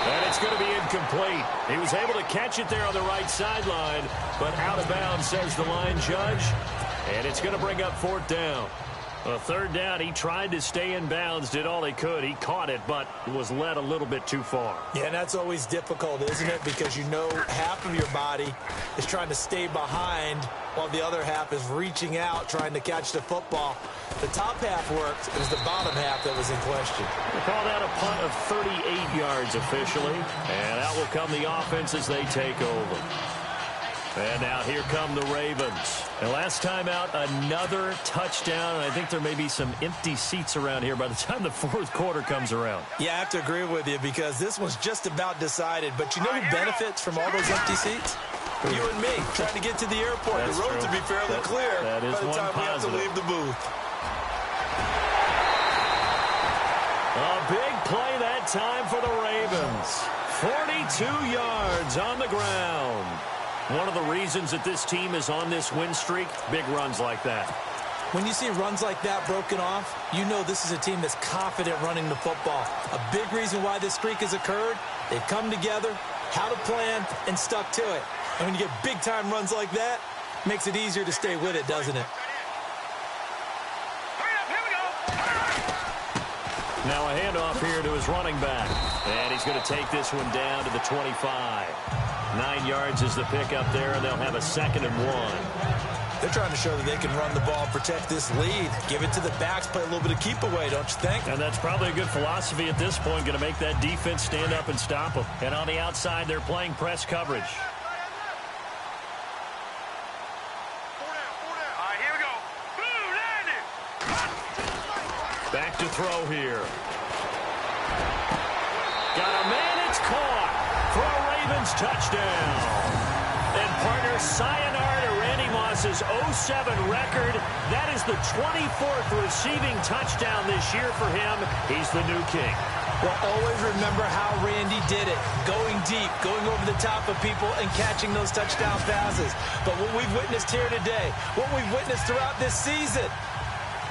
And it's going to be incomplete. He was able to catch it there on the right sideline, but out of bounds, says the line judge. And it's going to bring up fourth down. A third down, he tried to stay in bounds, did all he could. He caught it, but was led a little bit too far. Yeah, and that's always difficult, isn't it? Because half of your body is trying to stay behind while the other half is reaching out, trying to catch the football. The top half worked. It was the bottom half that was in question. They call that a punt of 38 yards officially. And out will come the offense as they take over. And now here come the Ravens. And last time out, another touchdown. And I think there may be some empty seats around here by the time the fourth quarter comes around. Yeah, I have to agree with you because this one's just about decided. But you know who benefits from all those empty seats? You and me, trying to get to the airport. That's the roads will be fairly clear that is by the one time positive. we have to leave the booth. A big play that time for the Ravens. 42 yards on the ground. One of the reasons that this team is on this win streak, big runs like that. When you see runs like that broken off, you know this is a team that's confident running the football. A big reason why this streak has occurred, they've come together, how to plan, and stuck to it. And when you get big-time runs like that, it makes it easier to stay with it, doesn't it? Now a handoff here to his running back. And he's going to take this one down to the 25. 9 yards is the pickup there, and they'll have a 2nd and 1. They're trying to show that they can run the ball, protect this lead, give it to the backs, play a little bit of keep away, don't you think? And that's probably a good philosophy at this point, going to make that defense stand up and stop them. And on the outside, they're playing press coverage. Back to throw here. Got a man, it's caught for a Ravens touchdown. And partner, sayonara to Randy Moss's 07 record. That is the 24th receiving touchdown this year for him. He's the new king. Well, always remember how Randy did it. Going deep, going over the top of people and catching those touchdown passes. But what we've witnessed here today, what we've witnessed throughout this season,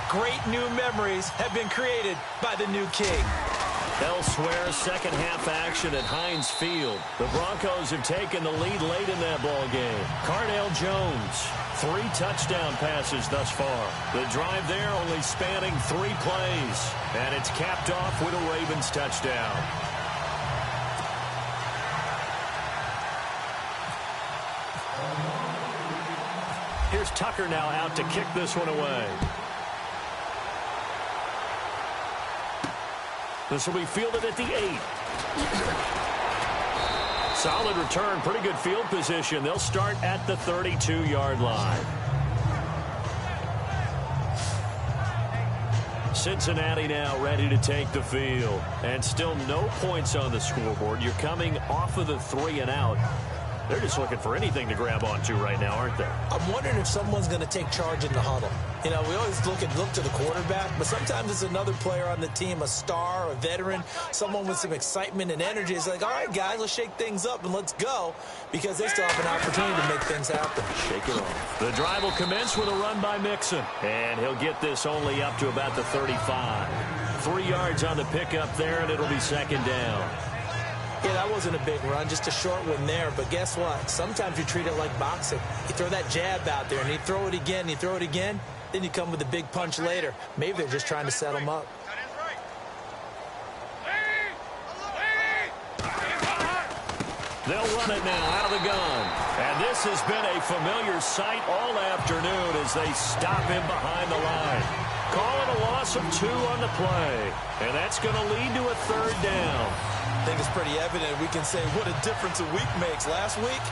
great new memories have been created by the new king. Elsewhere, second half action at Heinz Field. The Broncos have taken the lead late in that ball game. Cardale Jones, 3 touchdown passes thus far. The drive there only spanning 3 plays. And it's capped off with a Ravens touchdown. Here's Tucker now out to kick this one away. This will be fielded at the 8. Solid return, pretty good field position. They'll start at the 32-yard line. Cincinnati now ready to take the field. And still no points on the scoreboard. You're coming off of the 3 and out. They're just looking for anything to grab onto right now, aren't they? I'm wondering if someone's going to take charge in the huddle. You know, we always look to the quarterback, but sometimes it's another player on the team, a star, a veteran, someone with some excitement and energy. It's like, all right, guys, let's shake things up and let's go, because they still have an opportunity to make things happen. Shake it off. The drive will commence with a run by Mixon, and he'll get this only up to about the 35. 3 yards on the pickup there, and it'll be second down. Yeah, that wasn't a big run, just a short one there. But guess what? Sometimes you treat it like boxing. You throw that jab out there, and you throw it again, then you come with a big punch later. Maybe they're just trying to set him up. They'll run it now out of the gun. And this has been a familiar sight all afternoon as they stop him behind the line. Call it a loss of 2 on the play. And that's going to lead to a 3rd down. I think it's pretty evident. We can say what a difference a week makes. Last week,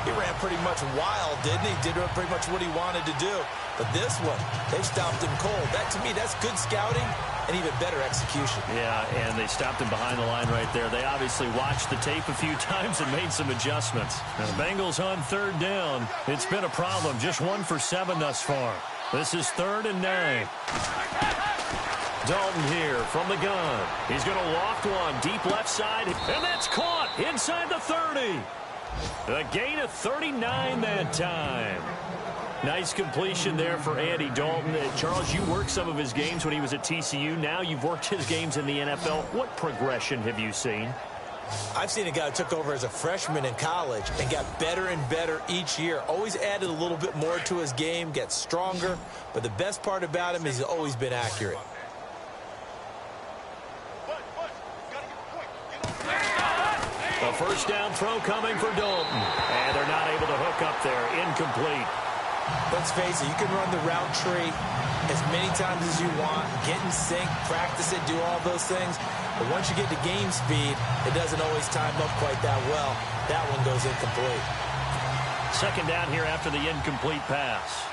he ran pretty much wild, didn't he? Did pretty much what he wanted to do. But this one, they've stopped him cold. That, to me, that's good scouting and even better execution. Yeah, and they stopped him behind the line right there. They obviously watched the tape a few times and made some adjustments. Now, the Bengals on 3rd down. It's been a problem. Just 1 for 7 thus far. This is 3rd and 9. Dalton here from the gun. He's going to loft one deep left side, and that's caught inside the 30. A gain of 39 that time. Nice completion there for Andy Dalton. Charles, you worked some of his games when he was at TCU. Now you've worked his games in the NFL. What progression have you seen? I've seen a guy who took over as a freshman in college and got better and better each year. Always added a little bit more to his game, gets stronger. But the best part about him is he's always been accurate. A 1st down throw coming for Dalton. And they're not able to hook up there. Incomplete. Let's face it, you can run the route tree as many times as you want, get in sync, practice it, do all those things. But once you get to game speed, it doesn't always time up quite that well. That one goes incomplete. 2nd down here after the incomplete pass.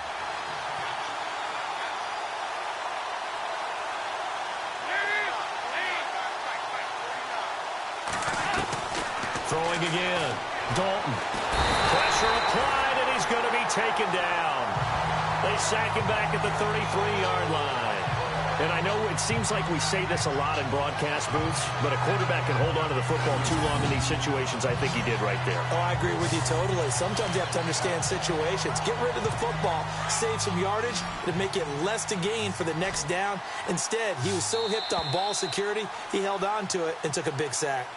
Throwing again. Dalton. Pressure applied, and he's going to be taken down. They sack him back at the 33-yard line. And I know it seems like we say this a lot in broadcast booths, but a quarterback can hold on to the football too long in these situations. I think he did right there. Oh, I agree with you totally. Sometimes you have to understand situations. Get rid of the football, save some yardage to make it less to gain for the next down. Instead, he was so hipped on ball security, he held on to it and took a big sack.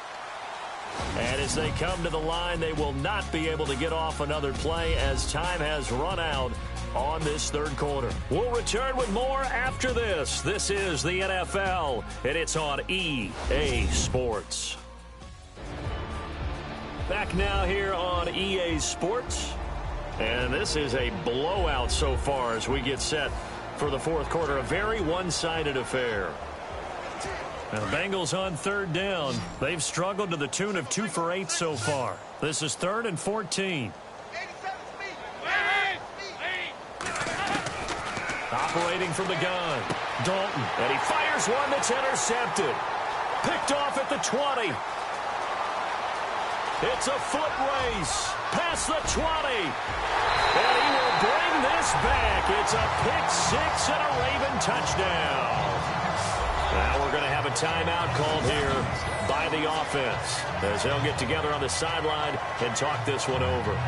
And as they come to the line, they will not be able to get off another play as time has run out on this 3rd quarter. We'll return with more after this. This is the NFL, and it's on EA Sports. Back now here on EA Sports. And this is a blowout so far as we get set for the 4th quarter. A very one-sided affair. Now, the Bengals on 3rd down. They've struggled to the tune of 2 for 8 so far. This is 3rd and 14. Operating from the gun, Dalton. And he fires one that's intercepted. Picked off at the 20. It's a foot race. Past the 20. And he will bring this back. It's a pick 6 and a Raven touchdown. Now we're going to have a timeout called here by the offense as they'll get together on the sideline and talk this one over.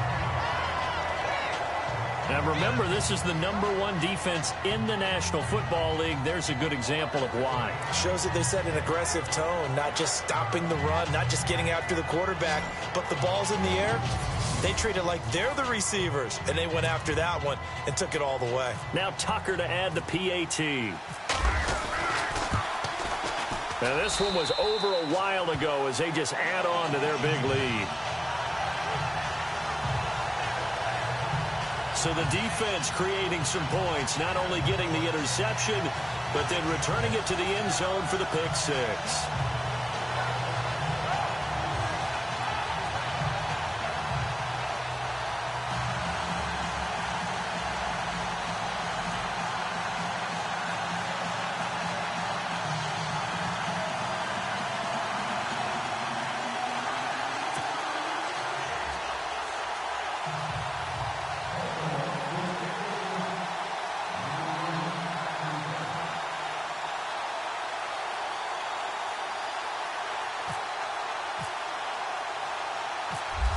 Now remember, this is the #1 defense in the National Football League. There's a good example of why. Shows that they set an aggressive tone, not just stopping the run, not just getting after the quarterback, but the ball's in the air. They treat it like they're the receivers, and they went after that one and took it all the way. Now Tucker to add the PAT. Now this one was over a while ago as they just add on to their big lead. So the defense creating some points, not only getting the interception, but then returning it to the end zone for the pick 6.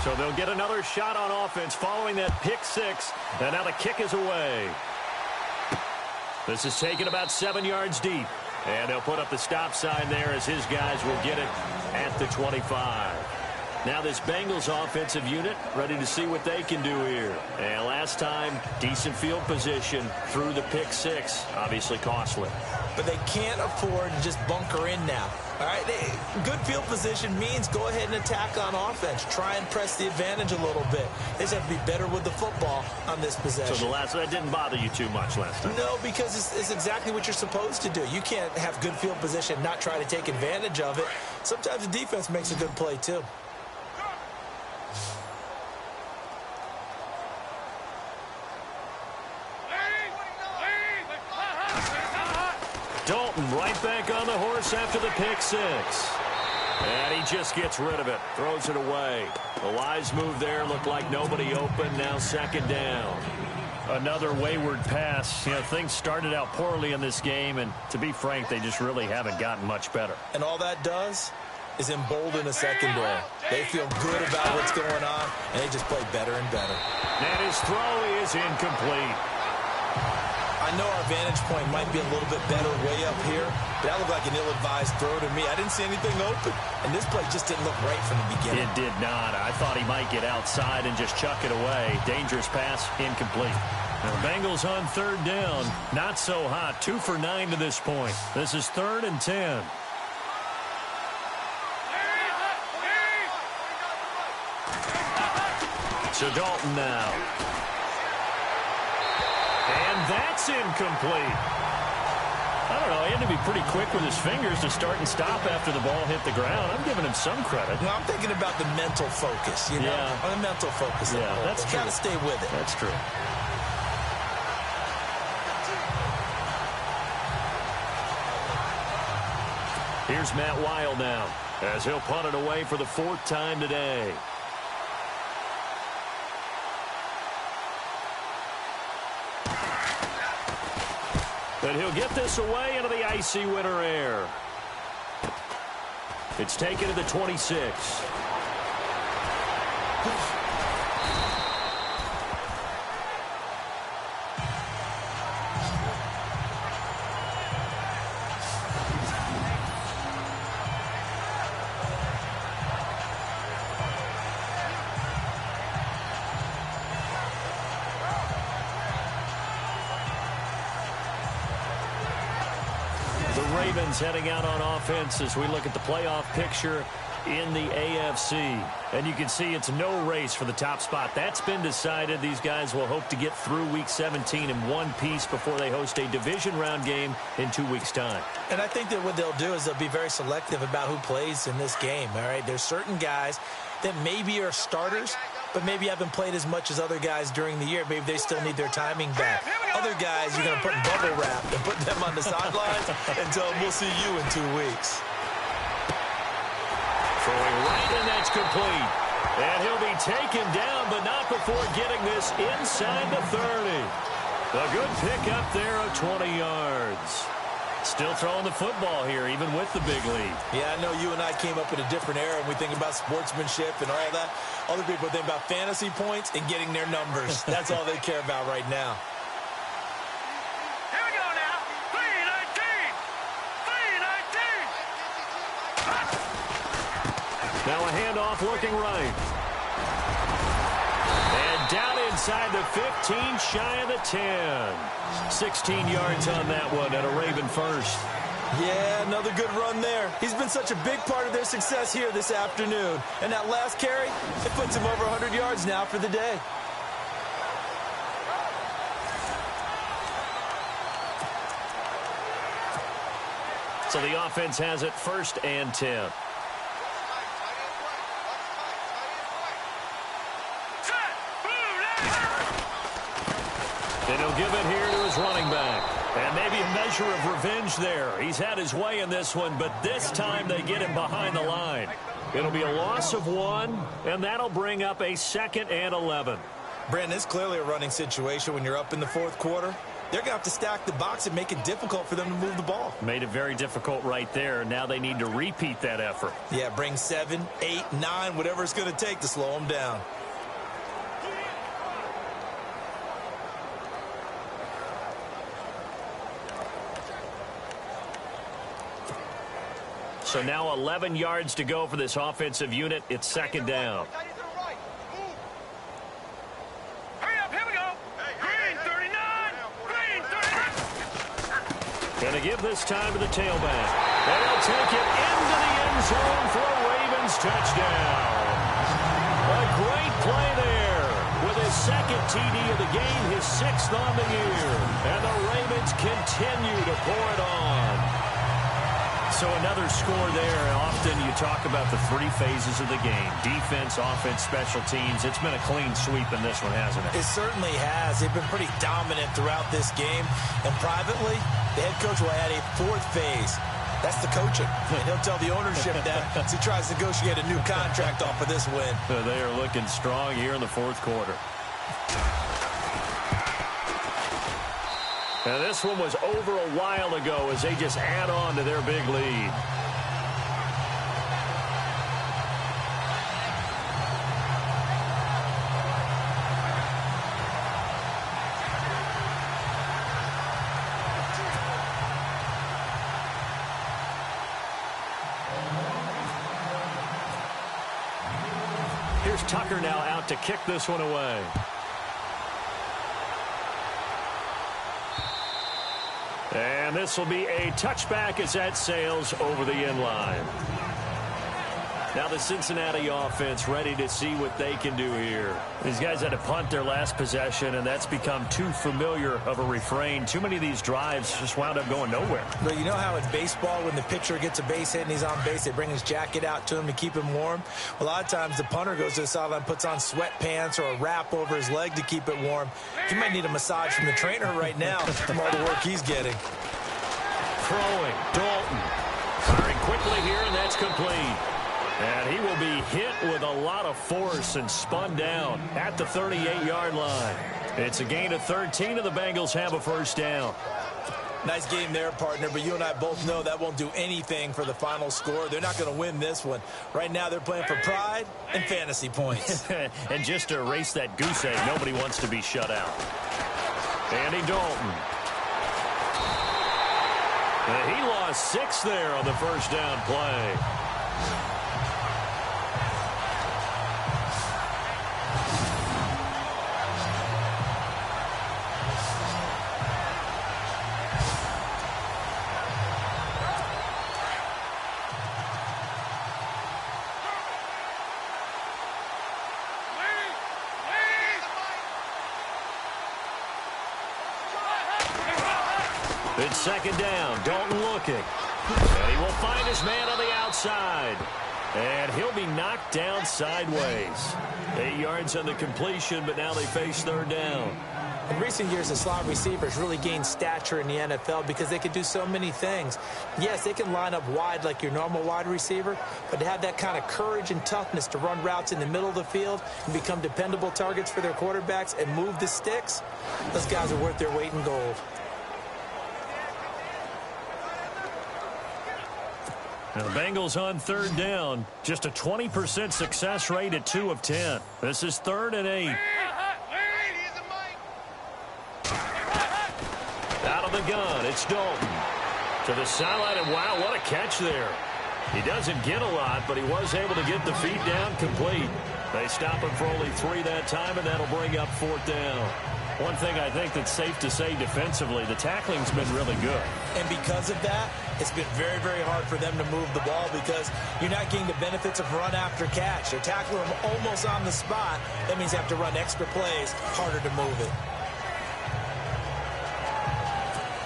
So they'll get another shot on offense following that pick 6. And now the kick is away. This is taken about 7 yards deep. And they'll put up the stop sign there as his guys will get it at the 25. Now this Bengals offensive unit ready to see what they can do here. And last time, decent field position through the pick six. Obviously costly. But they can't afford to just bunker in now. All right, good field position means go ahead and attack on offense. Try and press the advantage a little bit. They just have to be better with the football on this possession. So that didn't bother you too much last time? No, because it's exactly what you're supposed to do. You can't have good field position and not try to take advantage of it. Sometimes the defense makes a good play too. Dalton right back on the horse after the pick six. And he just gets rid of it. Throws it away. The wise move there. Looked like nobody open. Now second down. Another wayward pass. You know, things started out poorly in this game, and to be frank, they just really haven't gotten much better. And all that does is embolden a secondary. They feel good about what's going on, and they just play better and better. And his throw is incomplete. I know our vantage point might be a little bit better way up here, but that looked like an ill-advised throw to me. I didn't see anything open, and this play just didn't look right from the beginning. It did not. I thought he might get outside and just chuck it away. Dangerous pass, incomplete. Now the Bengals on third down. Not so hot. 2 for 9 to this point. This is 3rd and 10. So Dalton now. And that's incomplete. I don't know. He had to be pretty quick with his fingers to start and stop after the ball hit the ground. I'm giving him some credit. No, I'm thinking about the mental focus, you know? Yeah. On the mental focus. Yeah, that's true. Got to stay with it. That's true. Here's Matt Weil now, as he'll punt it away for the 4th time today. But he'll get this away into the icy winter air. It's taken to the 26. Ravens heading out on offense as we look at the playoff picture in the AFC. And you can see it's no race for the top spot. That's been decided. These guys will hope to get through Week 17 in one piece before they host a division round game in 2 weeks' time. And I think that what they'll do is they'll be very selective about who plays in this game. All right, there's certain guys that maybe are starters, but maybe haven't played as much as other guys during the year. Maybe they still need their timing back. Other guys you're going to put in bubble wrap and put them on the sidelines and tell them we'll see you in 2 weeks. Throwing right, and that's complete. And he'll be taken down, but not before getting this inside the 30. A good pick up there of 20 yards. Still throwing the football here, even with the big lead. Yeah, I know you and I came up in a different era, and we think about sportsmanship and all that. Other people think about fantasy points and getting their numbers. That's all they care about right now. Here we go now. 3-19. 3-19. Now a handoff looking right. And down inside the 15, shy of the 10. 16 yards on that one and a Raven first. Yeah, another good run there. He's been such a big part of their success here this afternoon. And that last carry, it puts him over 100 yards now for the day. So the offense has it 1st and 10. And he'll give it here to his running back. And maybe a measure of revenge there. He's had his way in this one, but this time they get him behind the line. It'll be a loss of 1, and that'll bring up a 2nd and 11. Brandon, it's clearly a running situation when you're up in the 4th quarter. They're going to have to stack the box and make it difficult for them to move the ball. Made it very difficult right there. Now they need to repeat that effort. Yeah, bring 7, 8, 9, whatever it's going to take to slow them down. So now 11 yards to go for this offensive unit. It's second down. Hurry up, here we go. Green 39. Green 39. Going to give this time to the tailback. They'll take it into the end zone for a Ravens touchdown. A great play there with his second TD of the game, his 6th on the year. And the Ravens continue to pour it on. So another score there. Often you talk about the 3 phases of the game. Defense, offense, special teams. It's been a clean sweep in this one, hasn't it? It certainly has. They've been pretty dominant throughout this game. And privately, the head coach will add a 4th phase. That's the coaching. And he'll tell the ownership that as he tries to negotiate a new contract off of this win. They are looking strong here in the 4th quarter. And this one was over a while ago as they just add on to their big lead. Here's Tucker now out to kick this one away. And this will be a touchback as that sails over the end line. Now the Cincinnati offense ready to see what they can do here. These guys had to punt their last possession, and that's become too familiar of a refrain. Too many of these drives just wound up going nowhere. But you know how in baseball, when the pitcher gets a base hit and he's on base, they bring his jacket out to him to keep him warm? A lot of times the punter goes to the sideline, puts on sweatpants or a wrap over his leg to keep it warm. He might need a massage from the trainer right now from all the work he's getting. Throwing, Dalton. Firing quickly here, and that's complete. And he will be hit with a lot of force and spun down at the 38-yard line. It's a gain of 13, and the Bengals have a first down. Nice game there, partner, but you and I both know that won't do anything for the final score. They're not going to win this one. Right now they're playing for pride and fantasy points. And just to erase that goose egg, nobody wants to be shut out. Andy Dalton. And he lost 6 there on the first down play. It's second down. Dalton looking. And he will find his man on the outside. And he'll be knocked down sideways. 8 yards on the completion, but now they face third down. In recent years, the slot receivers really gained stature in the NFL because they can do so many things. Yes, they can line up wide like your normal wide receiver, but to have that kind of courage and toughness to run routes in the middle of the field and become dependable targets for their quarterbacks and move the sticks, those guys are worth their weight in gold. Now the Bengals on third down. Just a 20% success rate at 2 of 10. This is 3rd and 8. Out of the gun, it's Dalton. To the sideline, and wow, what a catch there. He doesn't get a lot, but he was able to get the feet down complete. They stop him for only 3 that time, and that'll bring up 4th down. One thing I think that's safe to say defensively, the tackling's been really good. And because of that, it's been very, very hard for them to move the ball because you're not getting the benefits of run after catch. They're tackling them almost on the spot. That means they have to run extra plays, harder to move it.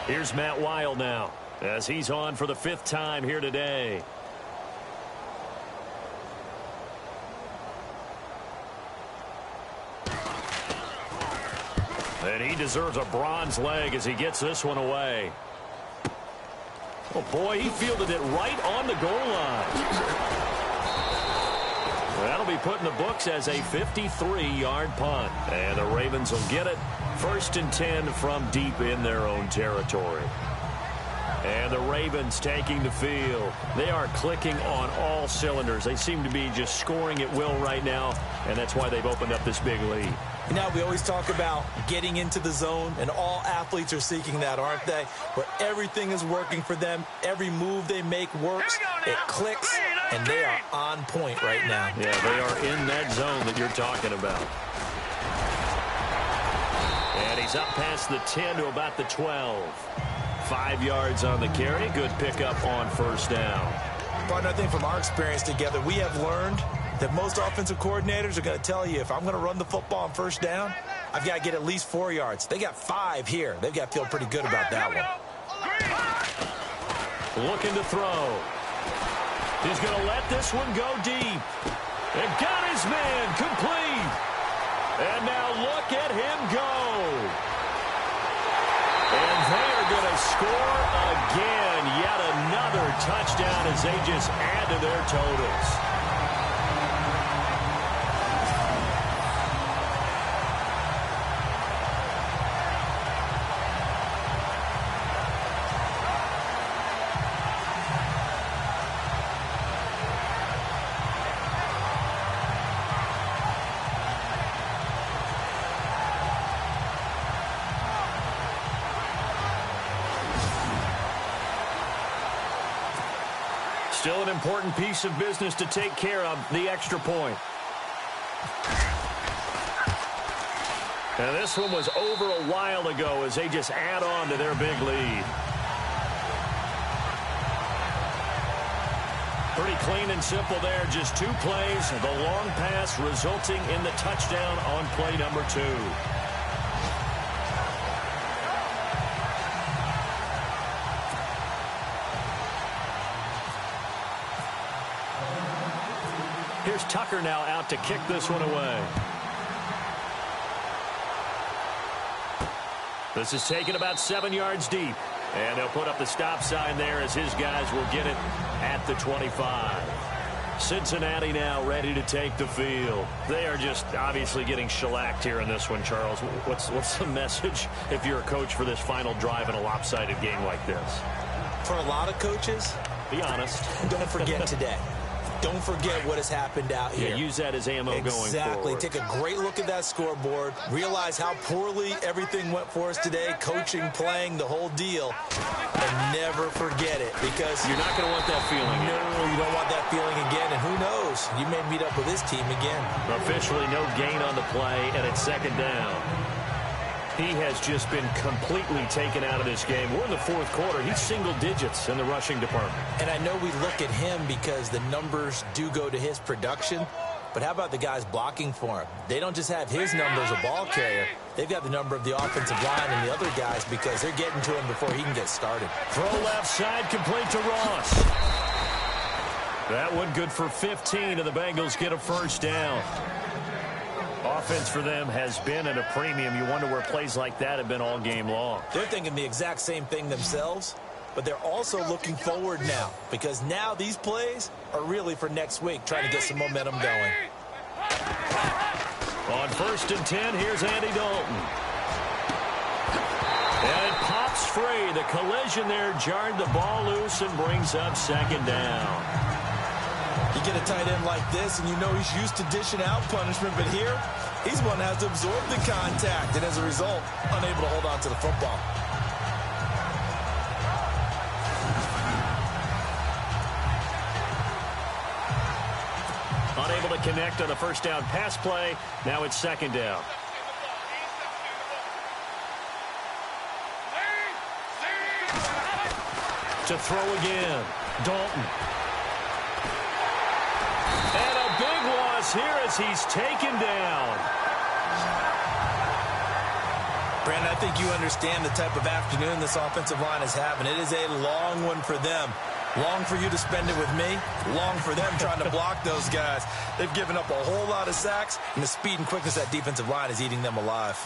Here's Matt Weil now as he's on for the 5th time here today. And he deserves a bronze leg as he gets this one away. Oh, boy, he fielded it right on the goal line. That'll be put in the books as a 53-yard punt. And the Ravens will get it. 1st and 10 from deep in their own territory. And the Ravens taking the field. They are clicking on all cylinders. They seem to be just scoring at will right now, and that's why they've opened up this big lead. You know, we always talk about getting into the zone, and all athletes are seeking that, aren't they? But everything is working for them. Every move they make works. It clicks, and they are on point right now. Yeah, they are in that zone that you're talking about. And he's up past the 10 to about the 12. 5 yards on the carry. Good pickup on first down. Partner, I think from our experience together, we have learned that most offensive coordinators are going to tell you, if I'm going to run the football on first down, I've got to get at least 4 yards. They got 5 here. They've got to feel pretty good about that one. Looking to throw. He's going to let this one go deep. And got his man complete. And now look at him go. And they are going to score again. Yet another touchdown as they just add to their totals. Still an important piece of business to take care of, the extra point. And this one was over a while ago as they just add on to their big lead. Pretty clean and simple there. Just 2 plays. The long pass resulting in the touchdown on play number 2. Here's Tucker now out to kick this one away. This is taken about 7 yards deep. And they'll put up the stop sign there as his guys will get it at the 25. Cincinnati now ready to take the field. They are just obviously getting shellacked here in this one, Charles. What's the message if you're a coach for this final drive in a lopsided game like this? For a lot of coaches, be honest. Don't forget today. Don't forget what has happened out here. Yeah, use that as ammo going forward. Exactly. Take a great look at that scoreboard. Realize how poorly everything went for us today. Coaching, playing, the whole deal. And never forget it, because you're not going to want that feeling. No, you don't want that feeling again. And who knows? You may meet up with this team again. Officially no gain on the play, and it's second down. He has just been completely taken out of this game. We're in the fourth quarter. He's single digits in the rushing department. And I know we look at him because the numbers do go to his production. But how about the guys blocking for him? They don't just have his number as a ball carrier. They've got the number of the offensive line and the other guys because they're getting to him before he can get started. Throw left side, complete to Ross. That one good for 15, and the Bengals get a first down. Offense for them has been at a premium. You wonder where plays like that have been all game long. They're thinking the exact same thing themselves, but they're also looking forward now, because now these plays are really for next week, trying to get some momentum going. On 1st and 10, here's Andy Dalton. And it pops free. The collision there jarred the ball loose and brings up second down. You get a tight end like this, and you know he's used to dishing out punishment, but here, he's one that has to absorb the contact, and as a result, unable to hold on to the football. Unable to connect on the first down pass play. Now it's second down. To throw again. Dalton. And a big loss here as he's taken down. Brandon, I think you understand the type of afternoon this offensive line is having. It is a long one for them. Long for you to spend it with me. Long for them trying to block those guys. They've given up a whole lot of sacks, and the speed and quickness of that defensive line is eating them alive.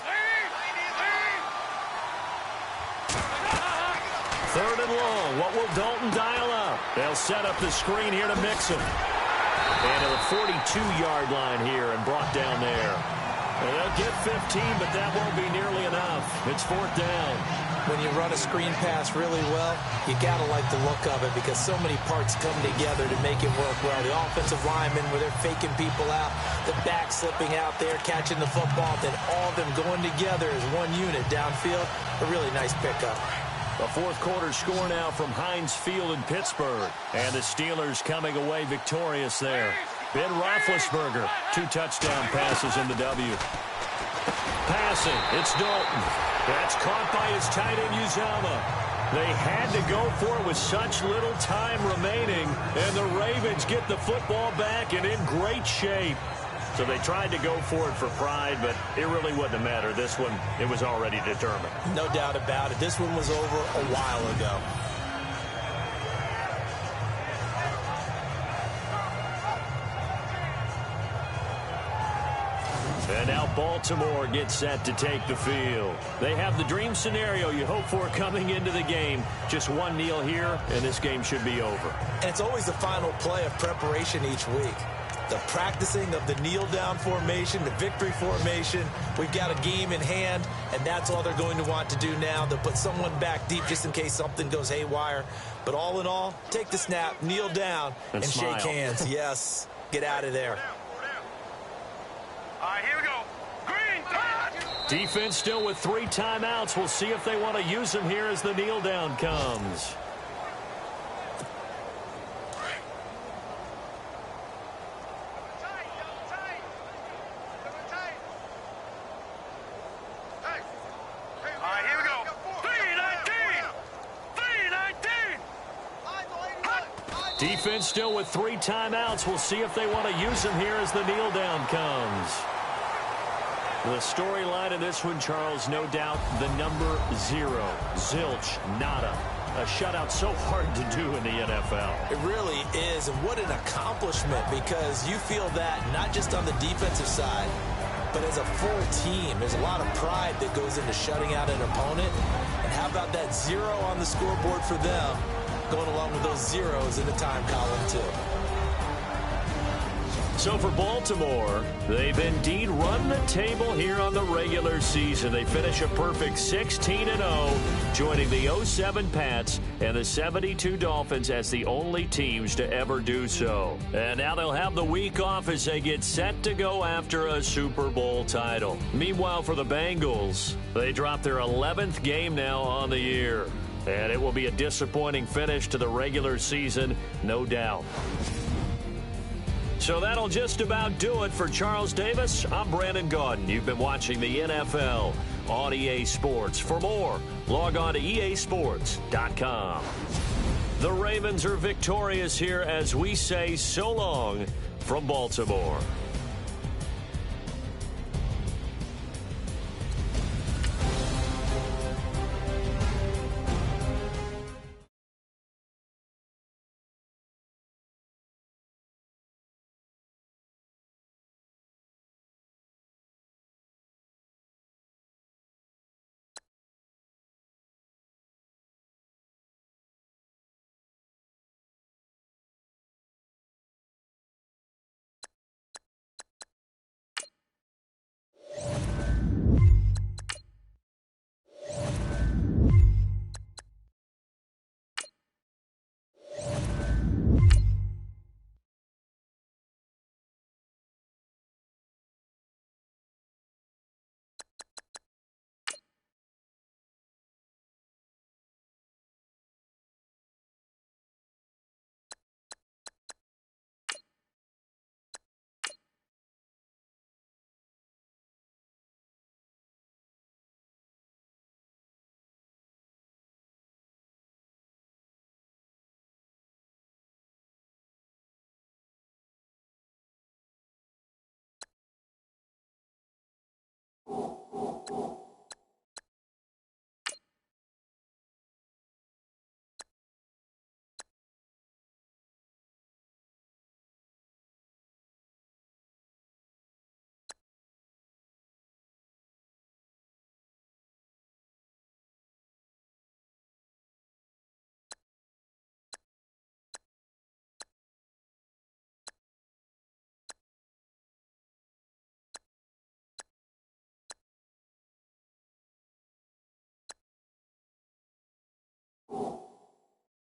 Third and long. What will Dalton dial up? They'll set up the screen here to mix him. And to the 42-yard line here and brought down there. And they'll get 15, but that won't be nearly enough. It's fourth down. when you run a screen pass really well, you got to like the look of it because so many parts come together to make it work well. The offensive linemen, where they're faking people out, the back slipping out there, catching the football, then all of them going together as one unit downfield. A really nice pickup. A fourth quarter score now from Heinz Field in Pittsburgh. And the Steelers coming away victorious there. Ben Roethlisberger, 2 touchdown passes in the W. Passing, it's Dalton. That's caught by his tight end, Uzama. They had to go for it with such little time remaining, and the Ravens get the football back and in great shape. So they tried to go for it for pride, but it really wouldn't have mattered. This one, it was already determined. No doubt about it. This one was over a while ago. And now Baltimore gets set to take the field. They have the dream scenario you hope for coming into the game. Just one kneel here, and this game should be over. And it's always the final play of preparation each week. The practicing of the kneel-down formation, the victory formation. We've got a game in hand, and that's all they're going to want to do now. They'll put someone back deep just in case something goes haywire. But all in all, take the snap, kneel down, and shake hands. Yes, get out of there. All right, here we go. Green, touch! Defense still with 3 timeouts. We'll see if they want to use them here as the kneel down comes. All right, here we go. 3-19! 3-19! Defense still with 3 timeouts. We'll see if they want to use them here as the kneel down comes. The storyline in this one, Charles, no doubt the number 0. Zilch, nada. A shutout so hard to do in the NFL. It really is, and what an accomplishment, because you feel that not just on the defensive side, but as a full team. There's a lot of pride that goes into shutting out an opponent. And how about that 0 on the scoreboard for them, going along with those zeros in the time column, too. So for Baltimore, they've indeed run the table here on the regular season. They finish a perfect 16-0, joining the 07 Pats and the 72 Dolphins as the only teams to ever do so. And now they'll have the week off as they get set to go after a Super Bowl title. Meanwhile, for the Bengals, they drop their 11th game now on the year. And it will be a disappointing finish to the regular season, no doubt. So that'll just about do it for Charles Davis. I'm Brandon Gaudin. You've been watching the NFL on EA Sports. For more, log on to easports.com. The Ravens are victorious here as we say so long from Baltimore.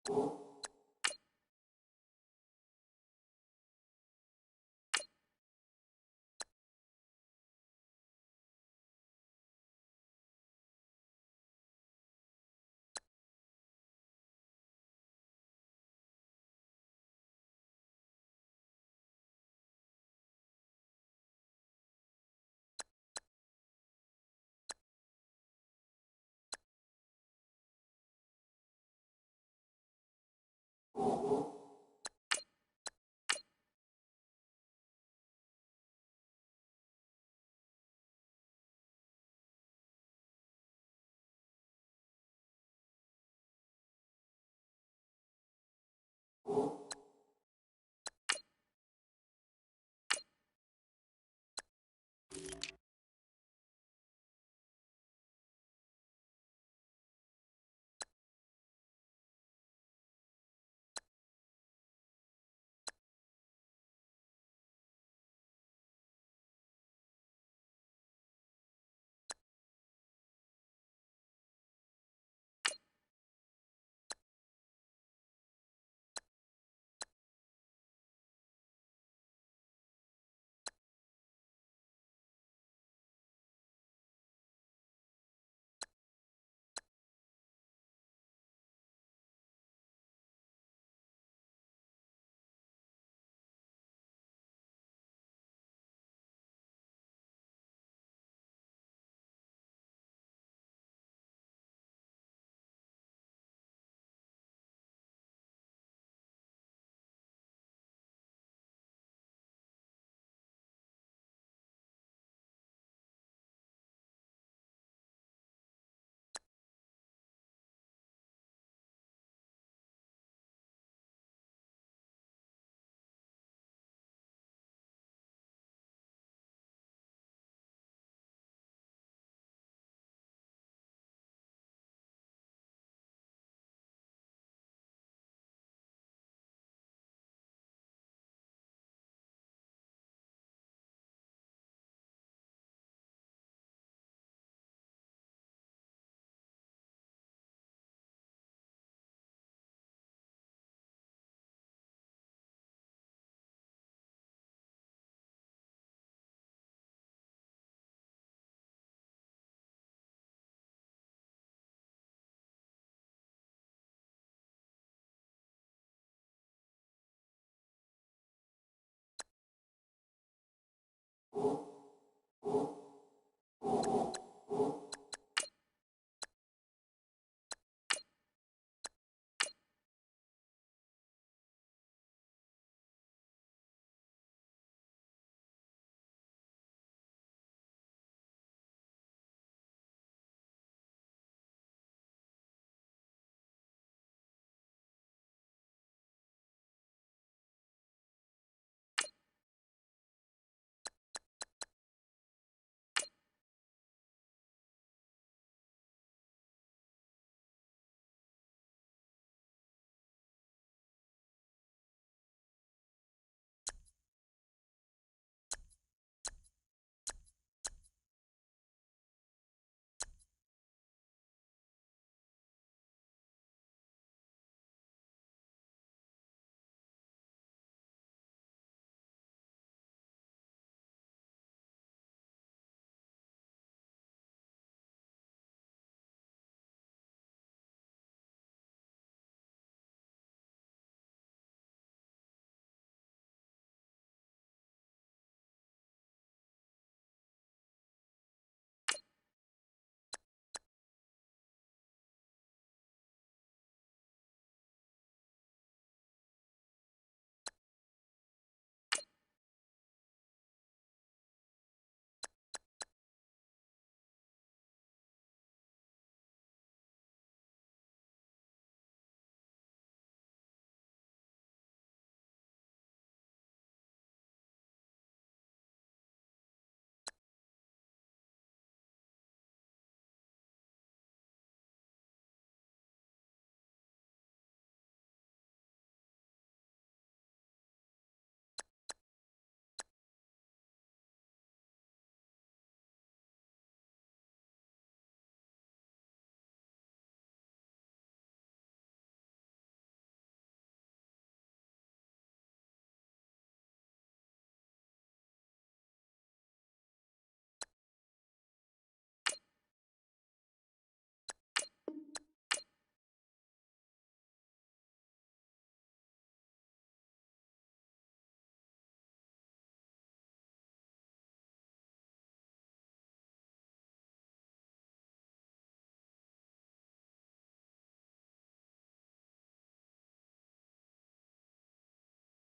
you.